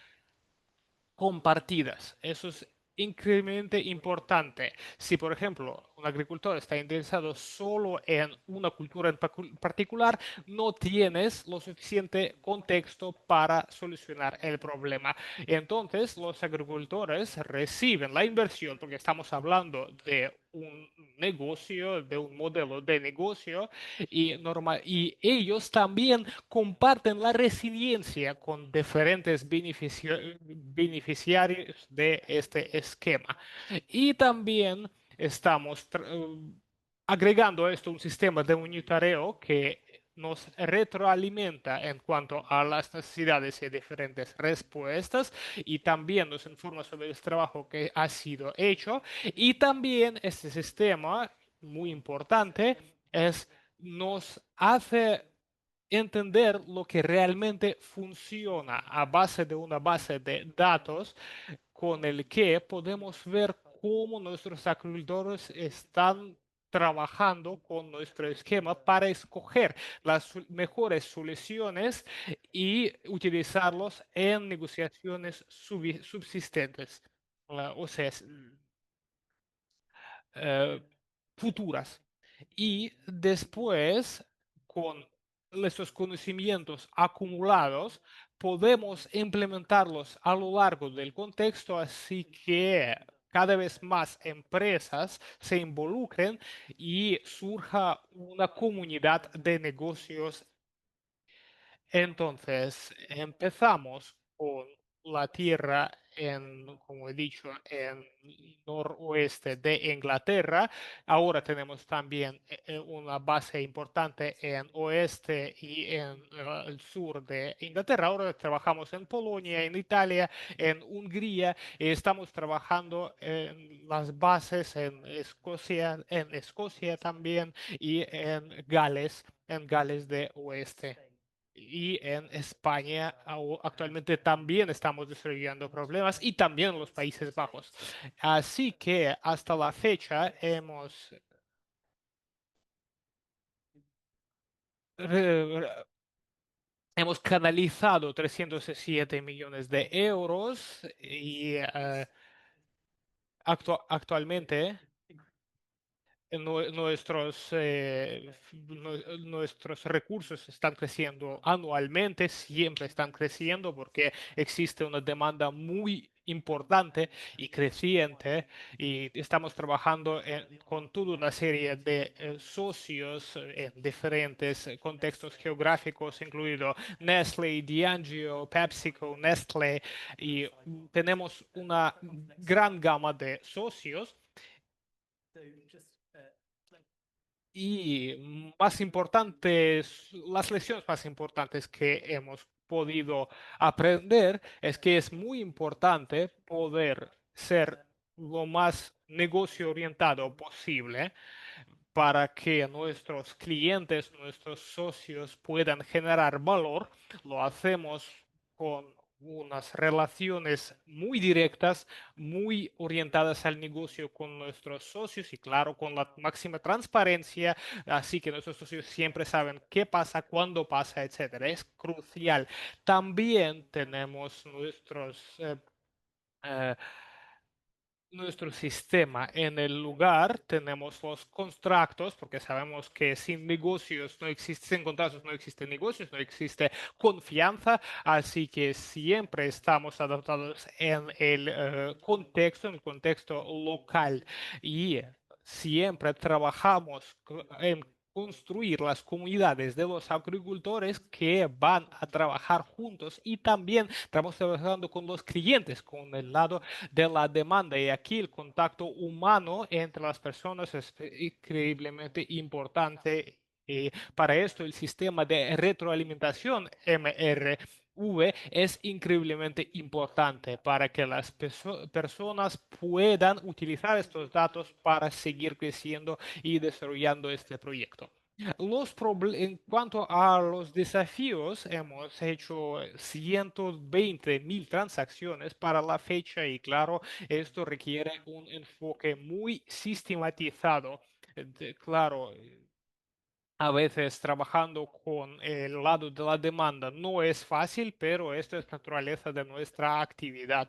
compartidas. Eso es increíblemente importante. Si, por ejemplo, un agricultor está interesado solo en una cultura en particular, no tienes lo suficiente contexto para solucionar el problema. Entonces, los agricultores reciben la inversión, porque estamos hablando de un negocio, de un modelo de negocio, y ellos también comparten la resiliencia con diferentes beneficiarios de este esquema. Y también estamos agregando a esto un sistema de monitoreo que nos retroalimenta en cuanto a las necesidades y diferentes respuestas y también nos informa sobre el trabajo que ha sido hecho y también este sistema, muy importante, nos hace entender lo que realmente funciona a base de una base de datos con el que podemos ver cómo nuestros agricultores están trabajando con nuestro esquema para escoger las mejores soluciones y utilizarlos en negociaciones subsistentes, o sea, eh, futuras. Y después, con estos conocimientos acumulados, podemos implementarlos a lo largo del contexto, así que cada vez más empresas se involucren y surja una comunidad de negocios. Entonces, empezamos con la tierra en, como he dicho, en noroeste de Inglaterra. Ahora tenemos también una base importante en oeste y en el sur de Inglaterra. Ahora trabajamos en Polonia, en Italia, en Hungría y estamos trabajando en las bases en Escocia también y en Gales de Oeste. Y en España actualmente también estamos desarrollando problemas y también en los Países Bajos. Así que hasta la fecha re- hemos canalizado 307 millones de euros y actualmente nuestros recursos están creciendo anualmente, siempre están creciendo porque existe una demanda muy importante y creciente y estamos trabajando con toda una serie de socios en diferentes contextos geográficos, incluido Nestlé, Diageo, PepsiCo, Nestlé y tenemos una gran gama de socios. Y más importantes, las lecciones más importantes que hemos podido aprender es que es muy importante poder ser lo más negocio orientado posible para que nuestros clientes, nuestros socios puedan generar valor. Lo hacemos con unas relaciones muy directas, muy orientadas al negocio con nuestros socios y claro, con la máxima transparencia, así que nuestros socios siempre saben qué pasa, cuándo pasa, etcétera. Es crucial. También tenemos eh, nuestro sistema. En el lugar tenemos los contratos, porque sabemos que sin negocios no existe, sin contratos no existen negocios, no existe confianza, así que siempre estamos adaptados en el contexto, en el contexto local y siempre trabajamos en construir las comunidades de los agricultores que van a trabajar juntos y también estamos trabajando con los clientes, con el lado de la demanda. Y aquí el contacto humano entre las personas es increíblemente importante. Y para esto el sistema de retroalimentación MRV es increíblemente importante para que las personas puedan utilizar estos datos para seguir creciendo y desarrollando este proyecto. En cuanto a los desafíos, hemos hecho 120.000 transacciones para la fecha y claro, esto requiere un enfoque muy sistematizado. Claro, a veces trabajando con el lado de la demanda no es fácil, pero esto es naturaleza de nuestra actividad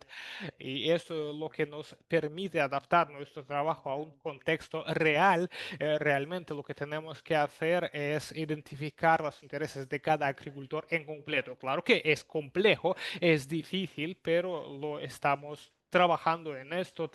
y eso es lo que nos permite adaptar nuestro trabajo a un contexto real. Realmente lo que tenemos que hacer es identificar los intereses de cada agricultor en completo. Claro que es complejo, es difícil, pero lo estamos trabajando en esto,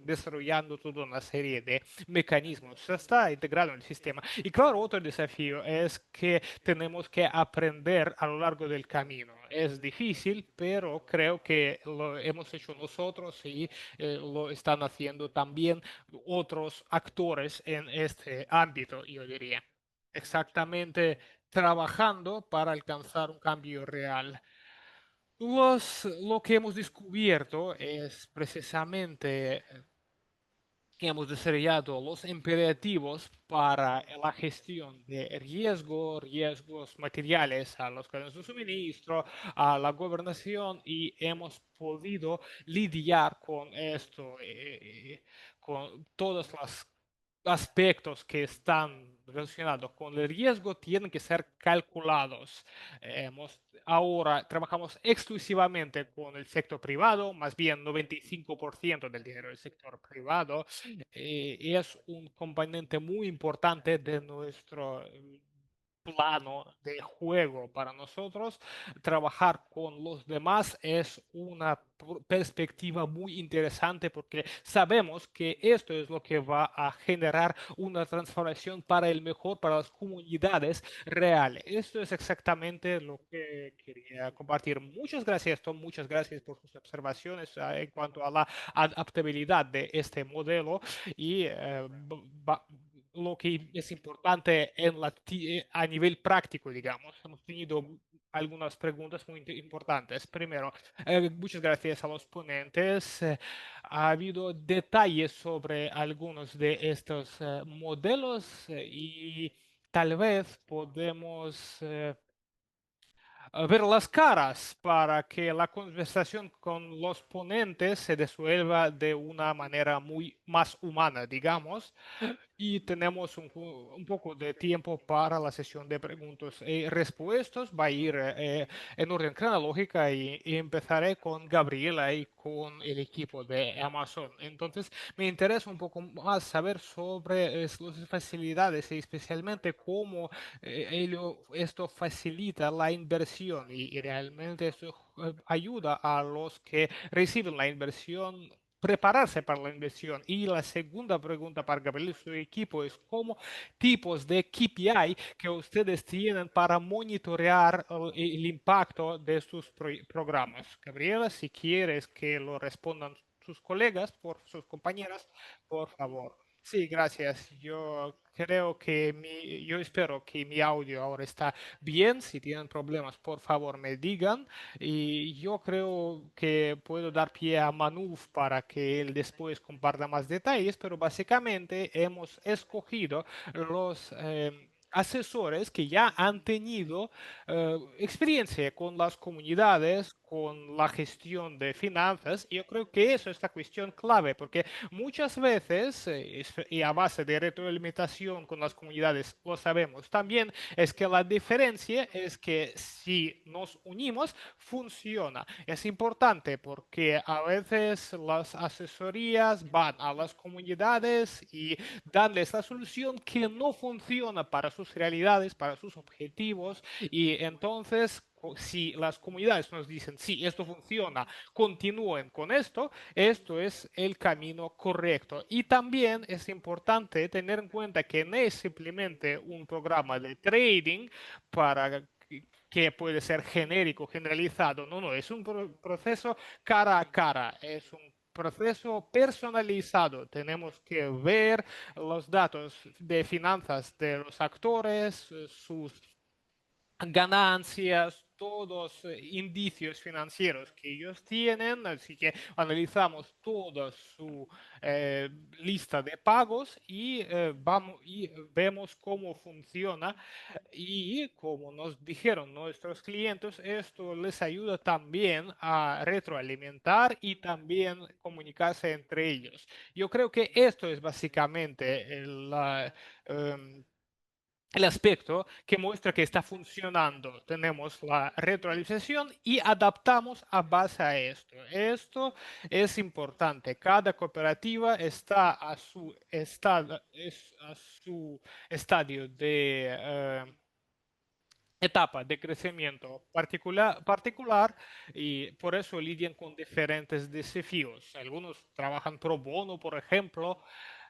desarrollando toda una serie de mecanismos. Está integrado en el sistema. Y claro, otro desafío es que tenemos que aprender a lo largo del camino. Es difícil, pero creo que lo hemos hecho nosotros y lo están haciendo también otros actores en este ámbito, yo diría. Exactamente, trabajando para alcanzar un cambio real. Lo que hemos descubierto es precisamente que hemos desarrollado los imperativos para la gestión de riesgo, riesgos materiales a los cadenas de suministro, a la gobernación y hemos podido lidiar con esto, con todos los aspectos que están relacionados con el riesgo tienen que ser calculados. Ahora trabajamos exclusivamente con el sector privado, más bien 95% del dinero del sector privado, es un componente muy importante de nuestro plano de juego para nosotros. Trabajar con los demás es una perspectiva muy interesante porque sabemos que esto es lo que va a generar una transformación para el mejor, para las comunidades reales. Esto es exactamente lo que quería compartir. Muchas gracias, Tom. Muchas gracias por sus observaciones en cuanto a la adaptabilidad de este modelo y lo que es importante a nivel práctico, digamos. Hemos tenido algunas preguntas muy importantes. Primero, muchas gracias a los ponentes. Ha habido detalles sobre algunos de estos modelos y tal vez podemos ver las caras para que la conversación con los ponentes se desuelva de una manera muy más humana, digamos. Y tenemos un poco de tiempo para la sesión de preguntas y respuestas. Va a ir en orden cronológica y empezaré con Gabriela y con el equipo de Amazon. Entonces, me interesa un poco más saber sobre las facilidades y especialmente cómo esto facilita la inversión y realmente esto ayuda a los que reciben la inversión prepararse para la inversión. Y la segunda pregunta para Gabriel y su equipo es cómo tipos de KPI que ustedes tienen para monitorear el impacto de sus programas. Gabriela, si quieres que lo respondan sus colegas, sus compañeras, por favor. Sí, gracias. Yo espero que mi audio ahora está bien. Si tienen problemas, por favor, me digan. Y yo creo que puedo dar pie a Manuf para que él después comparta más detalles, pero básicamente hemos escogido los asesores que ya han tenido experiencia con las comunidades, con la gestión de finanzas. Y yo creo que eso es la cuestión clave, porque muchas veces, y a base de retroalimentación con las comunidades, lo sabemos también, es que la diferencia es que si nos unimos, funciona. Es importante porque a veces las asesorías van a las comunidades y darles la solución que no funciona para sus realidades, para sus objetivos y entonces si las comunidades nos dicen, sí, esto funciona, continúen con esto, esto es el camino correcto. Y también es importante tener en cuenta que no es simplemente un programa de trading para que puede ser genérico, generalizado. No, no, es un proceso cara a cara, es un proceso personalizado. Tenemos que ver los datos de finanzas de los actores, sus ganancias, todos indicios financieros que ellos tienen, así que analizamos toda su eh, lista de pagos y vamos y vemos cómo funciona y como nos dijeron nuestros clientes, esto les ayuda también a retroalimentar y también comunicarse entre ellos. Yo creo que esto es básicamente em, el aspecto que muestra que está funcionando. Tenemos la retroalimentación y adaptamos a base a esto. Esto es importante. Cada cooperativa está a su estadio de etapa de crecimiento particular y por eso lidian con diferentes desafíos. Algunos trabajan pro bono, por ejemplo.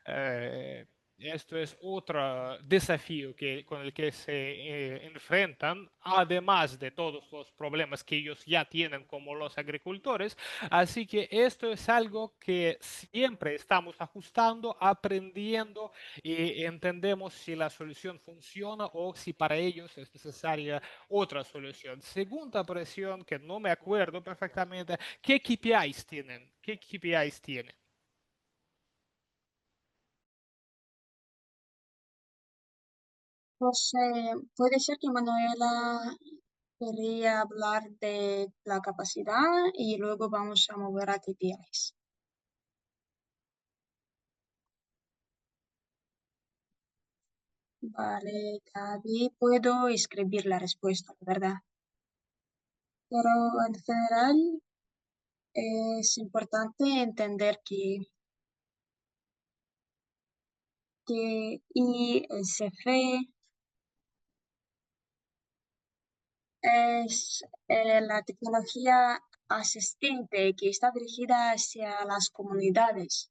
eh, Esto es otro desafío con el que se enfrentan, además de todos los problemas que ellos ya tienen como los agricultores. Así que esto es algo que siempre estamos ajustando, aprendiendo y entendemos si la solución funciona o si para ellos es necesaria otra solución. Segunda presión, que no me acuerdo perfectamente, ¿qué KPIs tienen? ¿Qué KPIs tienen? Pues puede ser que Manuela quería hablar de la capacidad y luego vamos a mover a KPIs. Vale, Gaby, puedo escribir la respuesta, ¿verdad? Pero en general es importante entender que ISF es la tecnología asistente que está dirigida hacia las comunidades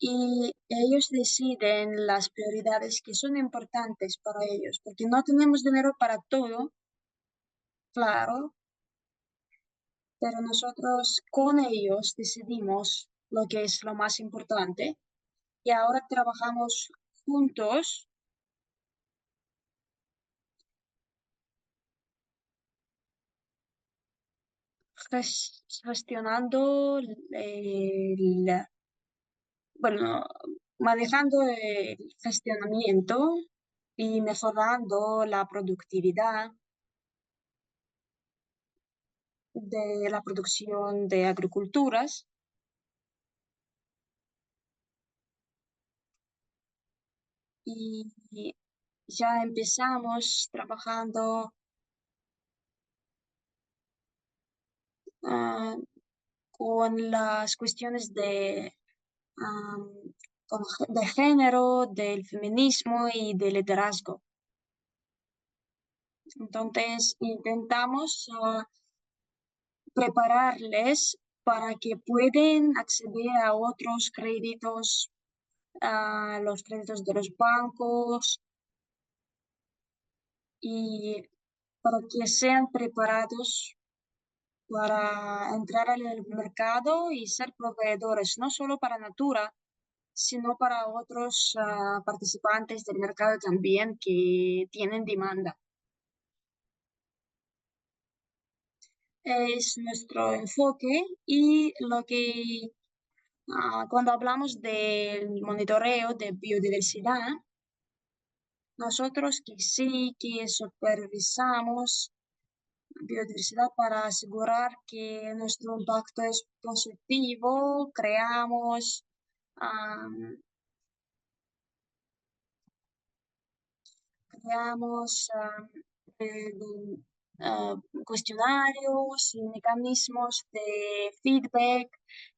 y ellos deciden las prioridades que son importantes para ellos, porque no tenemos dinero para todo, claro, pero nosotros con ellos decidimos lo que es lo más importante y ahora trabajamos juntos gestionando bueno, manejando el gestionamiento y mejorando la productividad de la producción de agriculturas y ya empezamos trabajando ah, con las cuestiones am, de género, del feminismo y del liderazgo. Entonces, intentamos prepararles para que puedan acceder a otros créditos, a los créditos de los bancos y para que sean preparados para entrar al mercado y ser proveedores, no solo para Natura, sino para otros participantes del mercado también que tienen demanda. Es nuestro enfoque y lo que cuando hablamos del monitoreo de biodiversidad, nosotros que sí que supervisamos biodiversidad para asegurar que nuestro impacto es positivo, am, creamos ah, cuestionarios y mecanismos de feedback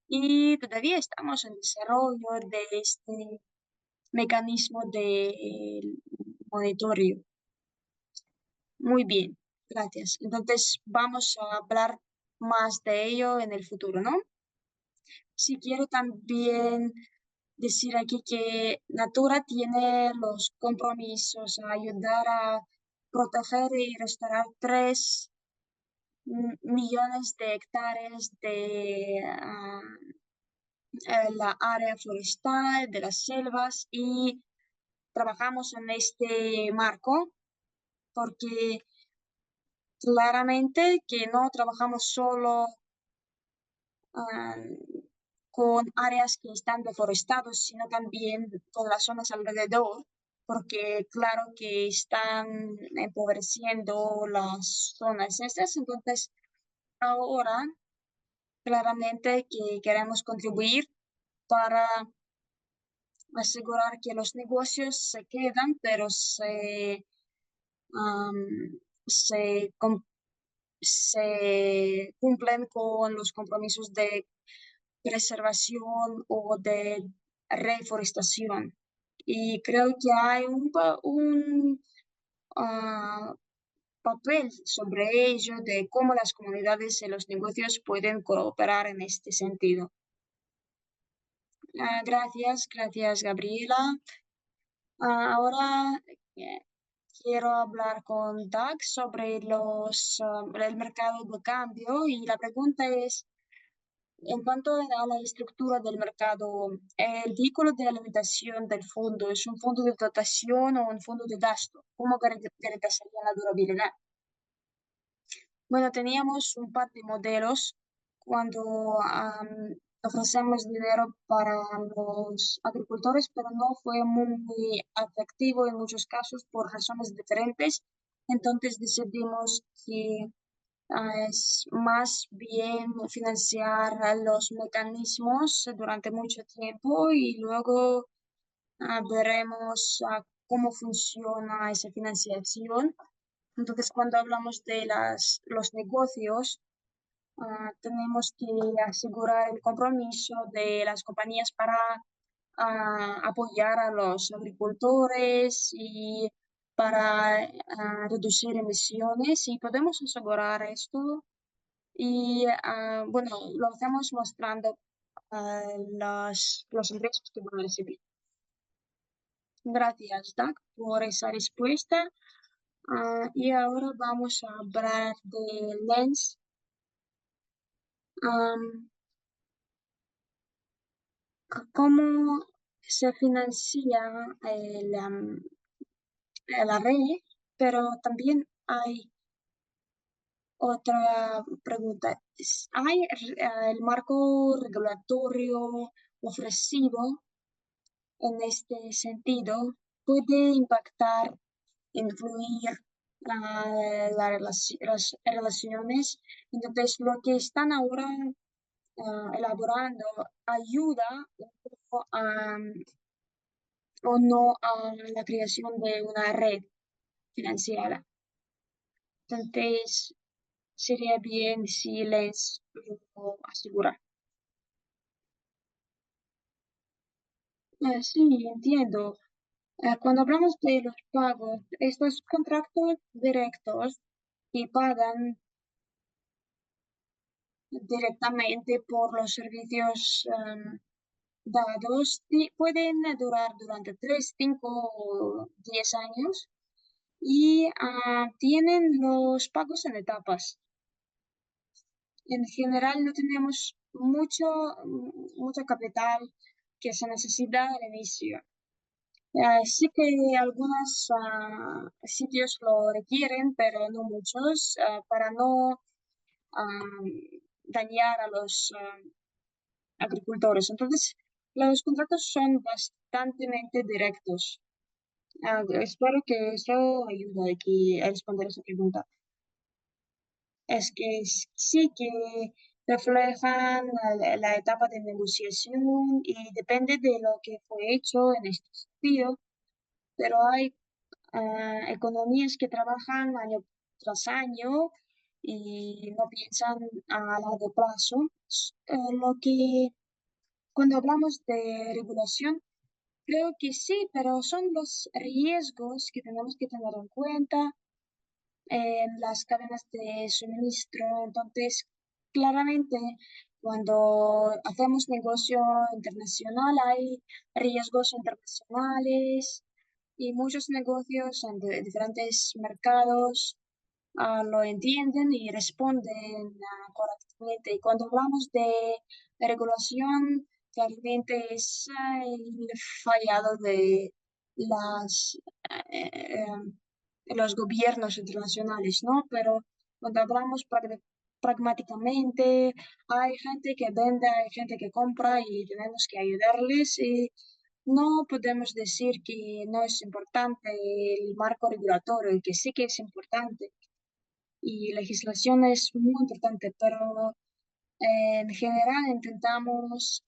y todavía estamos en desarrollo de este mecanismo de monitoreo. Muy bien, gracias. Entonces vamos a hablar más de ello en el futuro, ¿no? Si quiero también decir aquí que Natura tiene los compromisos a ayudar a proteger y restaurar 3 millones de hectáreas de la área forestal, de las selvas y trabajamos en este marco porque claramente que no trabajamos solo ah, con áreas que están deforestadas, sino también con las zonas alrededor, porque claro que están empobreciendo las zonas estas. Entonces, ahora claramente que queremos contribuir para asegurar que los negocios se quedan, pero am, se, se cumplen con los compromisos de preservación o de reforestación. Y creo que hay un papel sobre ello de cómo las comunidades y los negocios pueden cooperar en este sentido. Gracias, Gabriela. Ahora eh, quiero hablar con Doug sobre el mercado de cambio y la pregunta es, en cuanto a la estructura del mercado, ¿el vehículo de alimentación del fondo es un fondo de dotación o un fondo de gasto? ¿Cómo garantizaría la durabilidad? Bueno, teníamos un par de modelos cuando ofrecemos dinero para los agricultores, pero no fue muy efectivo en muchos casos por razones diferentes. Entonces decidimos que es más bien financiar a los mecanismos durante mucho tiempo y luego veremos cómo funciona esa financiación. Entonces, cuando hablamos de los negocios, tenemos que asegurar el compromiso de las compañías para apoyar a los agricultores y para reducir emisiones y podemos asegurar esto y bueno, lo hacemos mostrando los ingresos que van a recibir. Gracias, Doug, por esa respuesta. Y ahora vamos a hablar de Lens. Am, ¿Cómo se financia la red? Pero también hay otra pregunta. ¿Hay el marco regulatorio ofrecido en este sentido? ¿Puede impactar, influir las relaciones? Entonces, lo que están ahora elaborando ayuda un poco o no a la creación de una red financiera. Entonces, sería bien si les lo asegura. Sí, entiendo. Cuando hablamos de los pagos, estos contratos directos que pagan directamente por los servicios dados pueden durar durante 3, 5 o 10 años y tienen los pagos en etapas. En general no tenemos mucho capital que se necesita al inicio. Sí que algunos sitios lo requieren, pero no muchos, para no ah, dañar a los agricultores. Entonces, los contratos son bastante directos. Espero que eso ayude aquí a responder esa pregunta. Es que sí que reflejan la etapa de negociación y depende de lo que fue hecho en este sentido, pero hay economías que trabajan año tras año y no piensan a largo plazo. Lo que cuando hablamos de regulación, creo que sí, pero son los riesgos que tenemos que tener en cuenta en las cadenas de suministro. Entonces, claramente, cuando hacemos negocio internacional hay riesgos internacionales y muchos negocios en diferentes mercados lo entienden y responden correctamente. Y cuando hablamos de regulación, claramente es el fallado de las, eh, eh, los gobiernos internacionales, ¿no? Pero cuando hablamos pragmáticamente, hay gente que vende, hay gente que compra y tenemos que ayudarles. Y no podemos decir que no es importante el marco regulatorio, que sí que es importante y legislación es muy importante, pero en general intentamos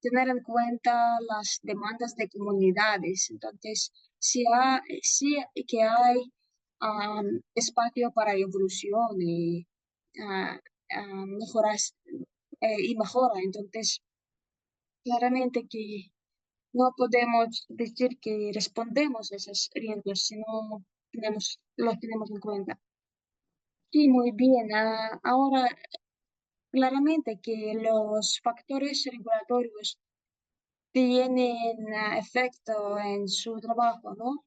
tener en cuenta las demandas de comunidades. Entonces, sí que hay espacio para evolución y ah, mejoras y mejora. Entonces, claramente que no podemos decir que respondemos a esos riesgos si no los tenemos en cuenta. Sí, muy bien. Ahora, claramente que los factores regulatorios tienen efecto en su trabajo, ¿no?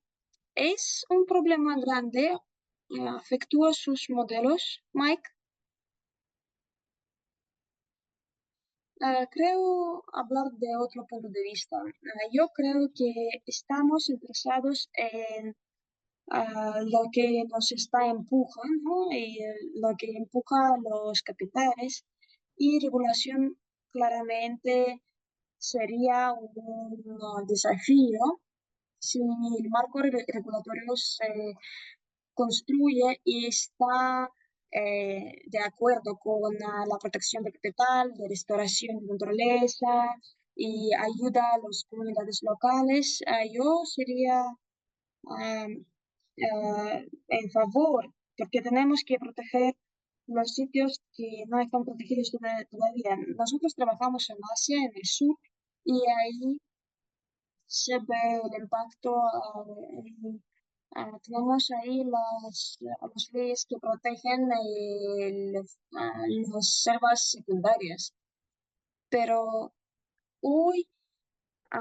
Es un problema grande, afectúa sus modelos, Mike. Creo hablar de otro punto de vista. Yo creo que estamos interesados en lo que nos está empujando y lo que empuja a los capitales y regulación claramente sería un desafío si el marco regulatorio se construye y está de acuerdo con la protección de capital, de restauración de naturaleza y ayuda a las comunidades locales. Yo sería ah, en favor, porque tenemos que proteger los sitios que no están protegidos todavía. Nosotros trabajamos en Asia, en el sur, y ahí se ve el impacto. Tenemos ahí las leyes que protegen las selvas secundarias, pero hoy Ah,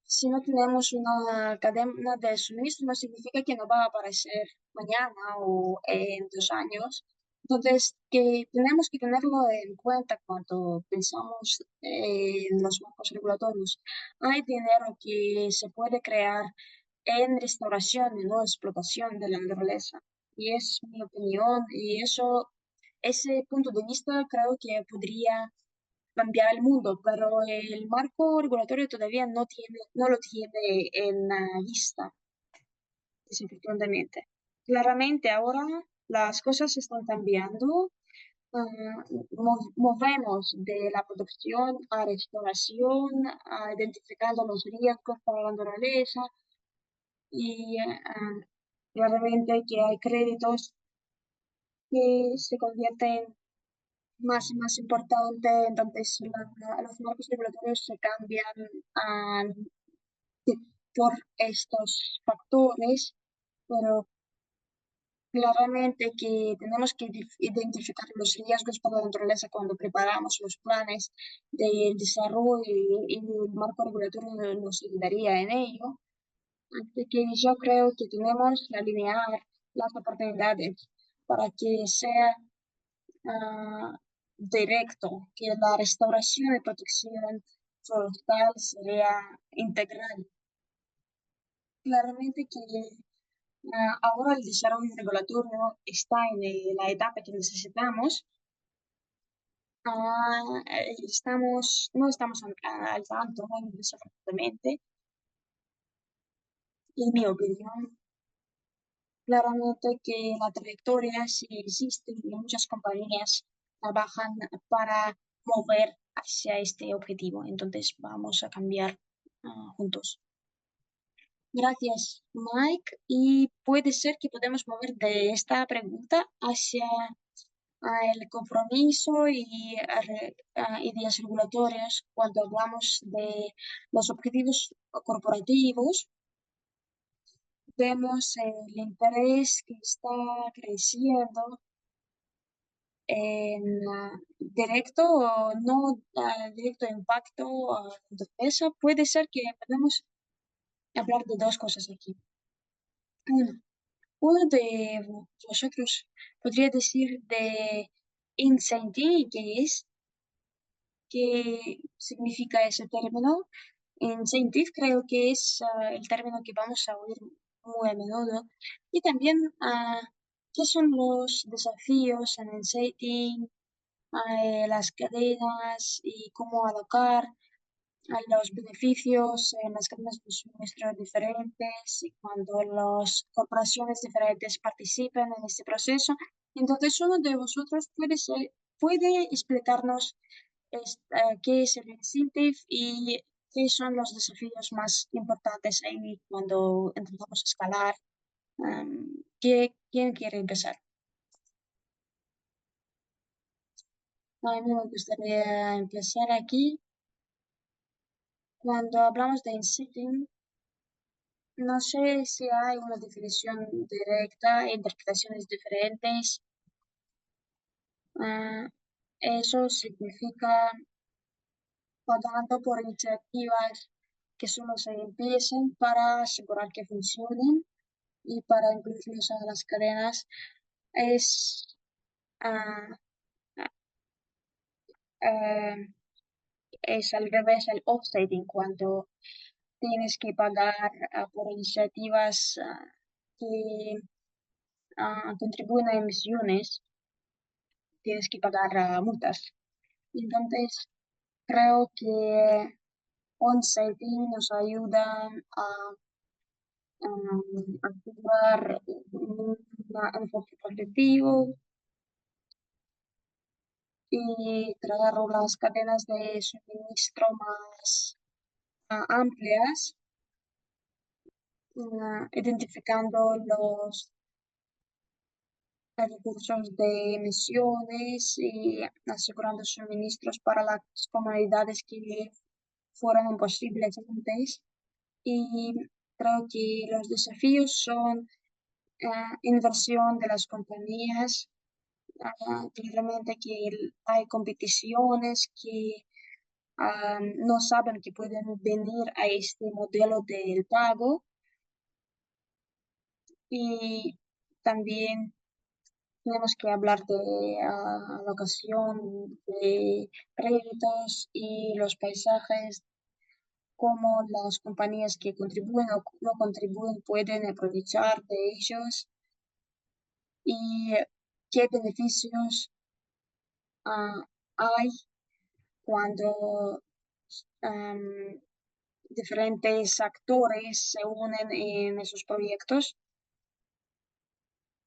si no tenemos una cadena de suministro, no significa que no va a aparecer mañana o en 2 años. Entonces, que tenemos que tenerlo en cuenta cuando pensamos en los marcos regulatorios. Hay dinero que se puede crear en restauración y no explotación de la naturaleza. Y es mi opinión, y ese punto de vista creo que podría cambiar el mundo, pero el marco regulatorio todavía no lo tiene en la vista, desafortunadamente. Claramente ahora las cosas están cambiando. Movemos de la producción a restauración, a identificando los riesgos para la naturaleza y claramente que hay créditos que se convierten más y más importante, entonces los marcos regulatorios se cambian ah, por estos factores, pero claramente que tenemos que identificar los riesgos para la naturaleza cuando preparamos los planes de desarrollo y el marco regulatorio nos ayudaría en ello. Así que yo creo que tenemos que alinear las oportunidades para que sea ah, directo, que la restauración y protección forestal sería integral. Claramente que ahora el desarrollo regulatorio está en la etapa que necesitamos. No estamos al tanto, desafortunadamente, y mi opinión, claramente que la trayectoria sí existe y muchas compañías trabajan para mover hacia este objetivo. Entonces vamos a cambiar juntos. Gracias, Mike. Y puede ser que podemos mover de esta pregunta hacia el compromiso y ideas regulatorias cuando hablamos de los objetivos corporativos. Vemos el interés que está creciendo en directo o no directo impacto a la empresa. Puede ser que podemos hablar de dos cosas aquí. Uno, uno de vosotros podría decir de incentive, qué significa ese término. Incentive creo que es el término que vamos a oír muy a menudo. Y también qué son los desafíos en el setting, las cadenas y cómo alocar los beneficios en las cadenas de suministro diferentes y cuando las corporaciones diferentes participan en este proceso. Entonces, uno de vosotros puede explicarnos qué es el incentive y qué son los desafíos más importantes ahí cuando intentamos escalar. ¿Quién quiere empezar? A mí me gustaría empezar aquí. Cuando hablamos de incentive, no sé si hay una definición directa, interpretaciones diferentes. Ah, Eso significa pagando por iniciativas que solo se empiecen para asegurar que funcionen y para incluirlos a las cadenas. Es, ah, ah, es al revés el offsetting, cuando tienes que pagar por iniciativas que contribuyen a emisiones, tienes que pagar multas. Entonces, Creo que on-site nos ayudan a activar un enfoque colectivo y crear unas cadenas de suministro más amplias, identificando los recursos de emisiones y asegurando suministros para las comunidades que fueron imposibles antes. Y creo que los desafíos son inversión de las compañías, claramente que hay competiciones que no saben que pueden venir a este modelo del pago y también tenemos que hablar de alocación de créditos y los paisajes, cómo las compañías que contribuyen o no contribuyen pueden aprovechar de ellos y qué beneficios ah, hay cuando am, diferentes actores se unen en esos proyectos.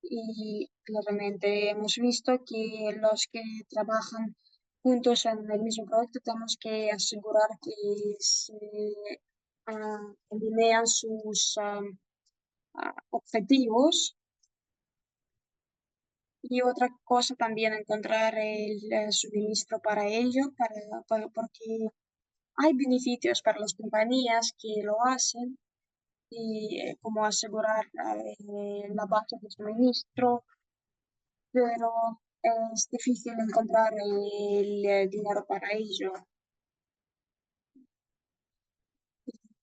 Y claramente hemos visto que los que trabajan juntos en el mismo proyecto tenemos que asegurar que se alinean sus objetivos. Y otra cosa también encontrar el suministro para ello, porque hay beneficios para las compañías que lo hacen y como asegurar la base de suministro, pero es difícil encontrar el dinero para ello.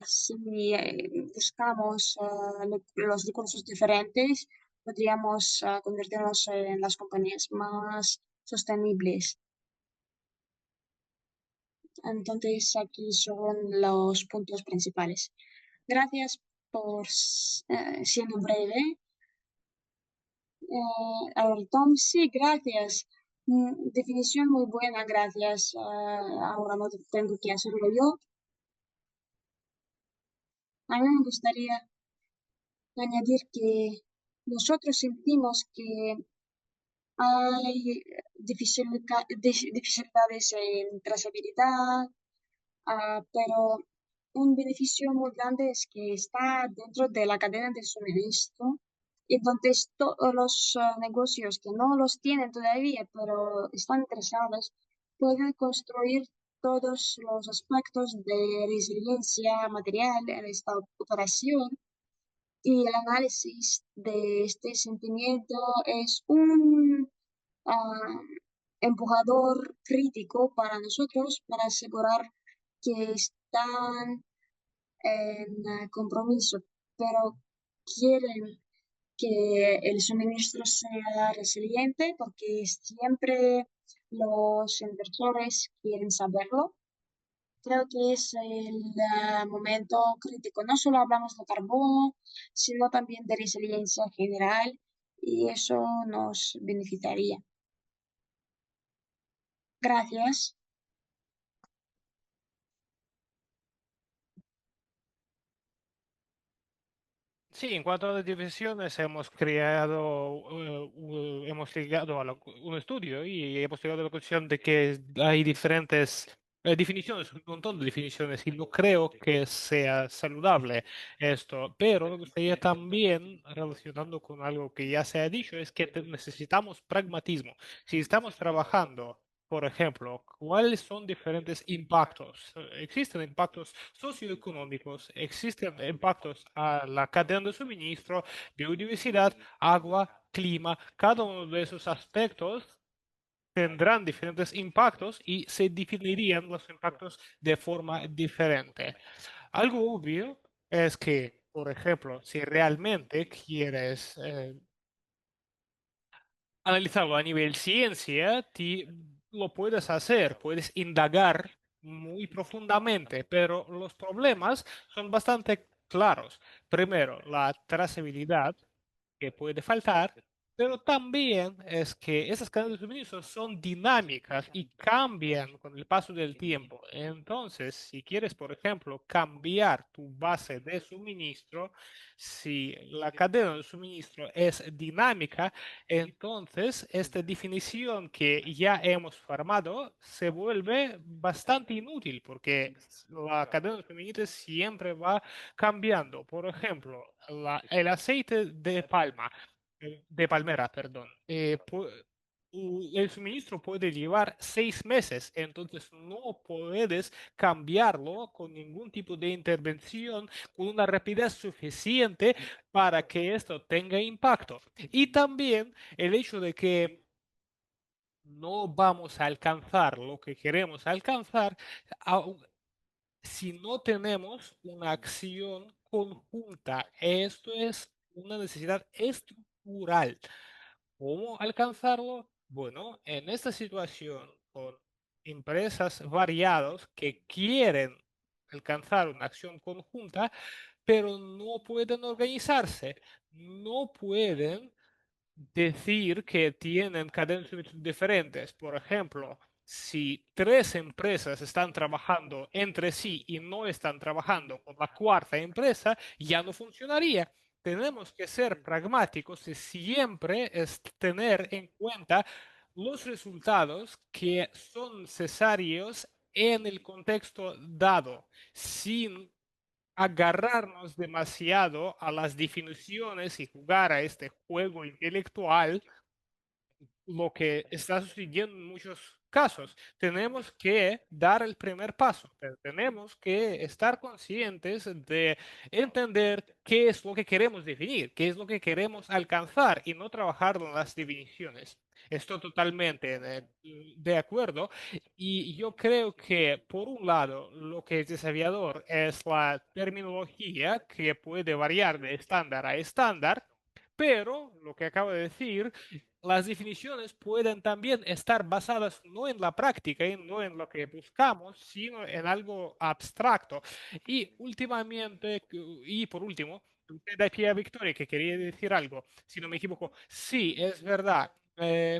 Si buscamos los recursos diferentes, podríamos convertirnos en las compañías más sostenibles. Entonces, aquí son los puntos principales. Gracias por siendo breve. A ver, Tom, sí, gracias. Definición muy buena, gracias. Ahora no tengo que hacerlo yo. A mí me gustaría añadir que nosotros sentimos que hay dificultades en trazabilidad, pero un beneficio muy grande es que está dentro de la cadena de suministro. Y entonces todos los negocios que no los tienen todavía, pero están interesados, pueden construir todos los aspectos de resiliencia material en esta operación y el análisis de este sentimiento es un ah, empujador crítico para nosotros para asegurar que están en compromiso, pero quieren que el suministro sea resiliente porque siempre los inversores quieren saberlo. Creo que es el momento crítico. No solo hablamos de carbono, sino también de resiliencia general y eso nos beneficiaría. Gracias. Sí, en cuanto a las divisiones, hemos creado, hemos llegado a un estudio y hemos llegado a la conclusión de que hay diferentes definiciones, un montón de definiciones, y no creo que sea saludable esto. Pero me gustaría también, relacionando con algo que ya se ha dicho, es que necesitamos pragmatismo. Si estamos trabajando. Por ejemplo, ¿cuáles son diferentes impactos? Existen impactos socioeconómicos, existen impactos a la cadena de suministro, biodiversidad, agua, clima. Cada uno de esos aspectos tendrán diferentes impactos y se definirían los impactos de forma diferente. Algo obvio es que, por ejemplo, si realmente quieres analizarlo a nivel ciencia, lo puedes hacer, puedes indagar muy profundamente, pero los problemas son bastante claros. Primero, la trazabilidad que puede faltar. Pero también es que esas cadenas de suministro son dinámicas y cambian con el paso del tiempo. Entonces, si quieres, por ejemplo, cambiar tu base de suministro, si la cadena de suministro es dinámica, entonces esta definición que ya hemos formado se vuelve bastante inútil porque la cadena de suministro siempre va cambiando. Por ejemplo, el aceite de palma de palmera, perdón. El suministro puede llevar 6 meses, entonces no puedes cambiarlo con ningún tipo de intervención, con una rapidez suficiente para que esto tenga impacto. Y también el hecho de que no vamos a alcanzar lo que queremos alcanzar, au- si no tenemos una acción conjunta. Esto es una necesidad estructural. ¿Cómo alcanzarlo? Bueno, en esta situación, con empresas variadas que quieren alcanzar una acción conjunta, pero no pueden organizarse, no pueden decir que tienen cadenas de suministro diferentes. Por ejemplo, si tres empresas están trabajando entre sí y no están trabajando con la cuarta empresa, ya no funcionaría. Tenemos que ser pragmáticos y siempre es tener en cuenta los resultados que son necesarios en el contexto dado, sin agarrarnos demasiado a las definiciones y jugar a este juego intelectual, lo que está sucediendo en muchos casos. Tenemos que dar el primer paso, pero tenemos que estar conscientes de entender qué es lo que queremos definir, qué es lo que queremos alcanzar y no trabajar en las definiciones. Estoy totalmente de acuerdo y yo creo que por un lado lo que es desafiador es la terminología que puede variar de estándar a estándar, pero lo que acabo de decir, las definiciones pueden también estar basadas no en la práctica y no en lo que buscamos, sino en algo abstracto. Y últimamente, y por último, de aquí a Victoria, que quería decir algo, si no me equivoco, sí, es verdad.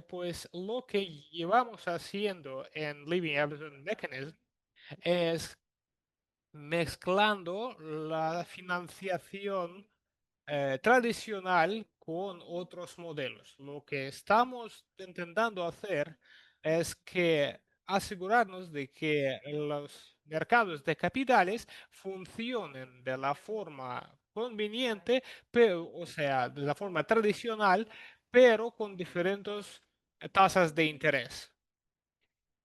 Pues lo que llevamos haciendo en Living Evidence Mechanism es mezclando la financiación tradicional con otros modelos. Lo que estamos intentando hacer es que asegurarnos de que los mercados de capitales funcionen de la forma conveniente, pero, o sea, de la forma tradicional, pero con diferentes tasas de interés.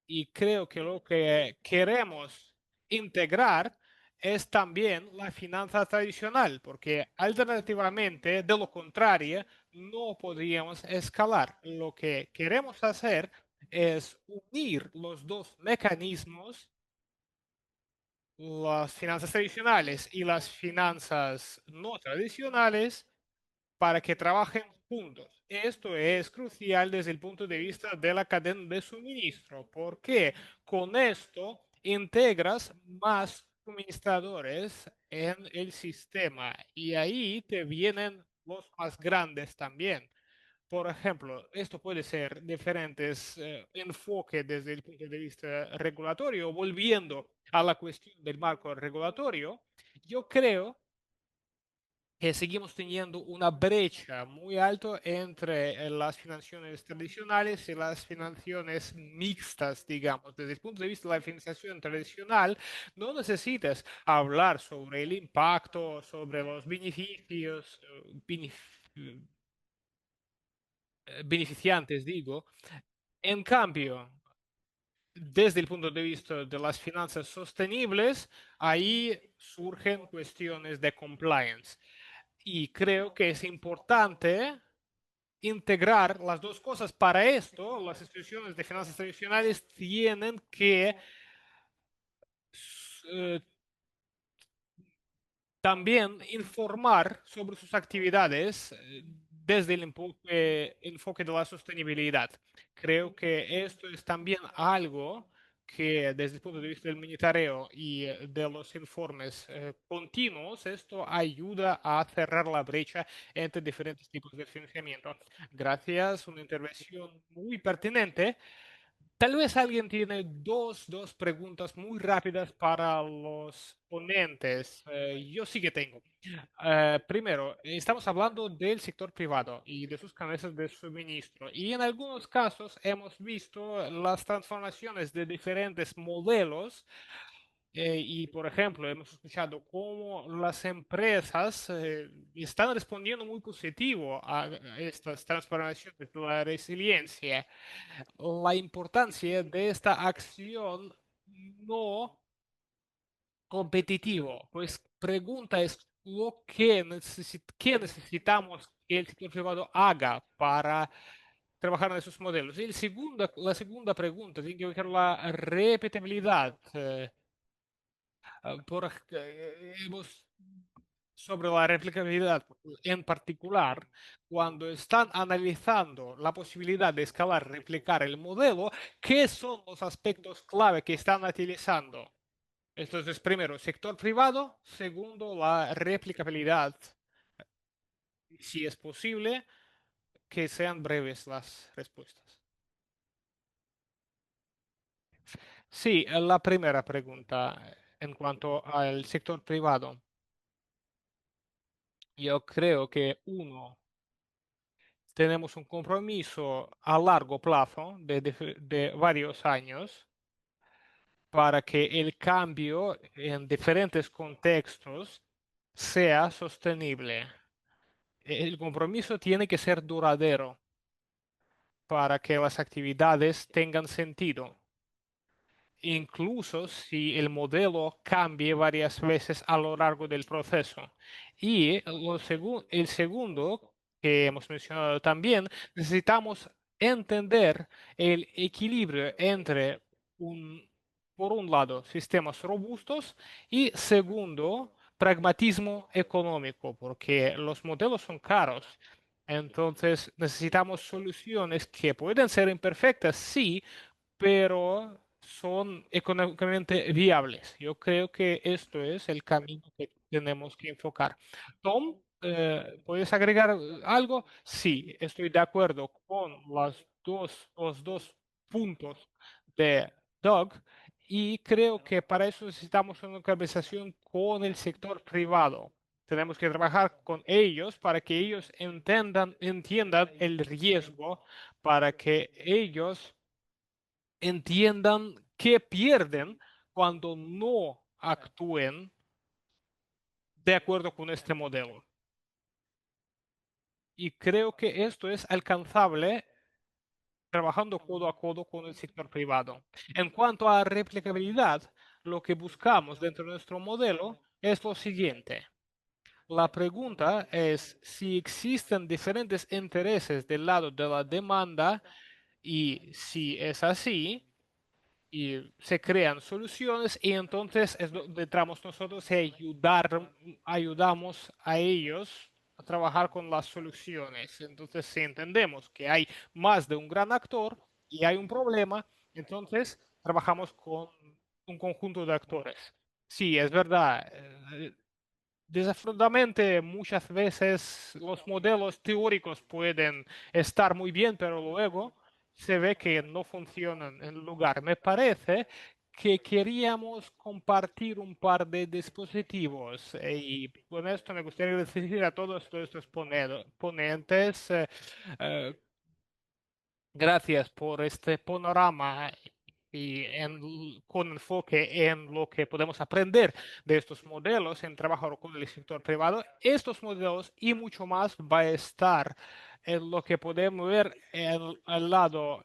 Y creo que lo que queremos integrar es también la finanza tradicional, porque alternativamente, de lo contrario, no podríamos escalar. Lo que queremos hacer es unir los dos mecanismos, las finanzas tradicionales y las finanzas no tradicionales, para que trabajen juntos. Esto es crucial desde el punto de vista de la cadena de suministro, porque con esto integras más suministradores en el sistema y ahí te vienen los más grandes también. Por ejemplo, esto puede ser diferentes enfoques desde el punto de vista regulatorio. Volviendo a la cuestión del marco regulatorio, yo creo que seguimos teniendo una brecha muy alta entre las financiaciones tradicionales y las financiaciones mixtas, digamos. Desde el punto de vista de la financiación tradicional, no necesitas hablar sobre el impacto, sobre los beneficios, beneficiantes, digo. En cambio, desde el punto de vista de las finanzas sostenibles, ahí surgen cuestiones de compliance. Y creo que es importante integrar las dos cosas. Para esto, las instituciones de finanzas tradicionales tienen que eh, también informar sobre sus actividades desde el enfoque de la sostenibilidad. Creo que esto es también algo que desde el punto de vista del monitoreo y de los informes continuos, esto ayuda a cerrar la brecha entre diferentes tipos de financiamiento. Gracias, una intervención muy pertinente. Tal vez alguien tiene dos preguntas muy rápidas para los ponentes. Yo sí que tengo. Primero, estamos hablando del sector privado y de sus canales de suministro. Y en algunos casos hemos visto las transformaciones de diferentes modelos y, por ejemplo, hemos escuchado cómo las empresas están respondiendo muy positivo a estas transformaciones de la resiliencia. La importancia de esta acción no competitivo. Pues pregunta es lo que, qué necesitamos que el sector privado haga para trabajar en esos modelos. Y la segunda pregunta tiene que ver con la repetibilidad. Hemos sobre la replicabilidad en particular, cuando están analizando la posibilidad de escalar, replicar el modelo, ¿qué son los aspectos clave que están utilizando? Entonces, primero, sector privado. Segundo, la replicabilidad. Si es posible, que sean breves las respuestas. Sí, la primera pregunta en cuanto al sector privado. Yo creo que uno, tenemos un compromiso a largo plazo de varios años para que el cambio en diferentes contextos sea sostenible. El compromiso tiene que ser duradero para que las actividades tengan sentido, incluso si el modelo cambie varias veces a lo largo del proceso. Y el segundo, que hemos mencionado también, necesitamos entender el equilibrio entre, un, por un lado, sistemas robustos y segundo, pragmatismo económico, porque los modelos son caros. Entonces necesitamos soluciones que pueden ser imperfectas, sí, pero son económicamente viables. Yo creo que esto es el camino que tenemos que enfocar. Tom, ¿puedes agregar algo? Sí, estoy de acuerdo con los dos puntos de Doug y creo que para eso necesitamos una conversación con el sector privado. Tenemos que trabajar con ellos para que ellos entiendan el riesgo, para que ellos entiendan qué pierden cuando no actúen de acuerdo con este modelo. Y creo que esto es alcanzable trabajando codo a codo con el sector privado. En cuanto a replicabilidad, lo que buscamos dentro de nuestro modelo es lo siguiente. La pregunta es si existen diferentes intereses del lado de la demanda y si es así, y se crean soluciones y entonces es donde entramos nosotros y ayudamos a ellos a trabajar con las soluciones. Entonces, si entendemos que hay más de un gran actor y hay un problema, entonces trabajamos con un conjunto de actores. Sí, es verdad. Desafortunadamente, muchas veces los modelos teóricos pueden estar muy bien, pero luego se ve que no funcionan en el lugar. Me parece que queríamos compartir un par de dispositivos y con esto me gustaría decir a todos estos ponentes eh, gracias por este panorama y con enfoque en lo que podemos aprender de estos modelos en trabajo con el sector privado. Estos modelos y mucho más va a estar en lo que podemos ver al lado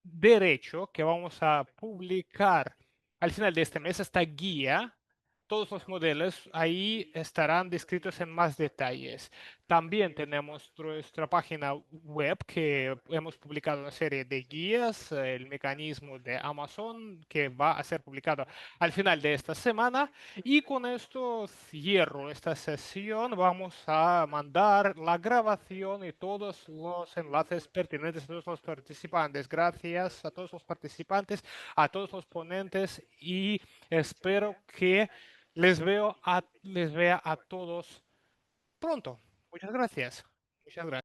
derecho, que vamos a publicar al final de este mes, esta guía todos los modelos ahí estarán descritos en más detalles. También tenemos nuestra página web que hemos publicado una serie de guías, el mecanismo de Amazon que va a ser publicado al final de esta semana. Y con esto cierro esta sesión. Vamos a mandar la grabación y todos los enlaces pertinentes a todos los participantes. Gracias a todos los participantes, a todos los ponentes y espero que les vea a todos pronto. Muchas gracias. Muchas gracias.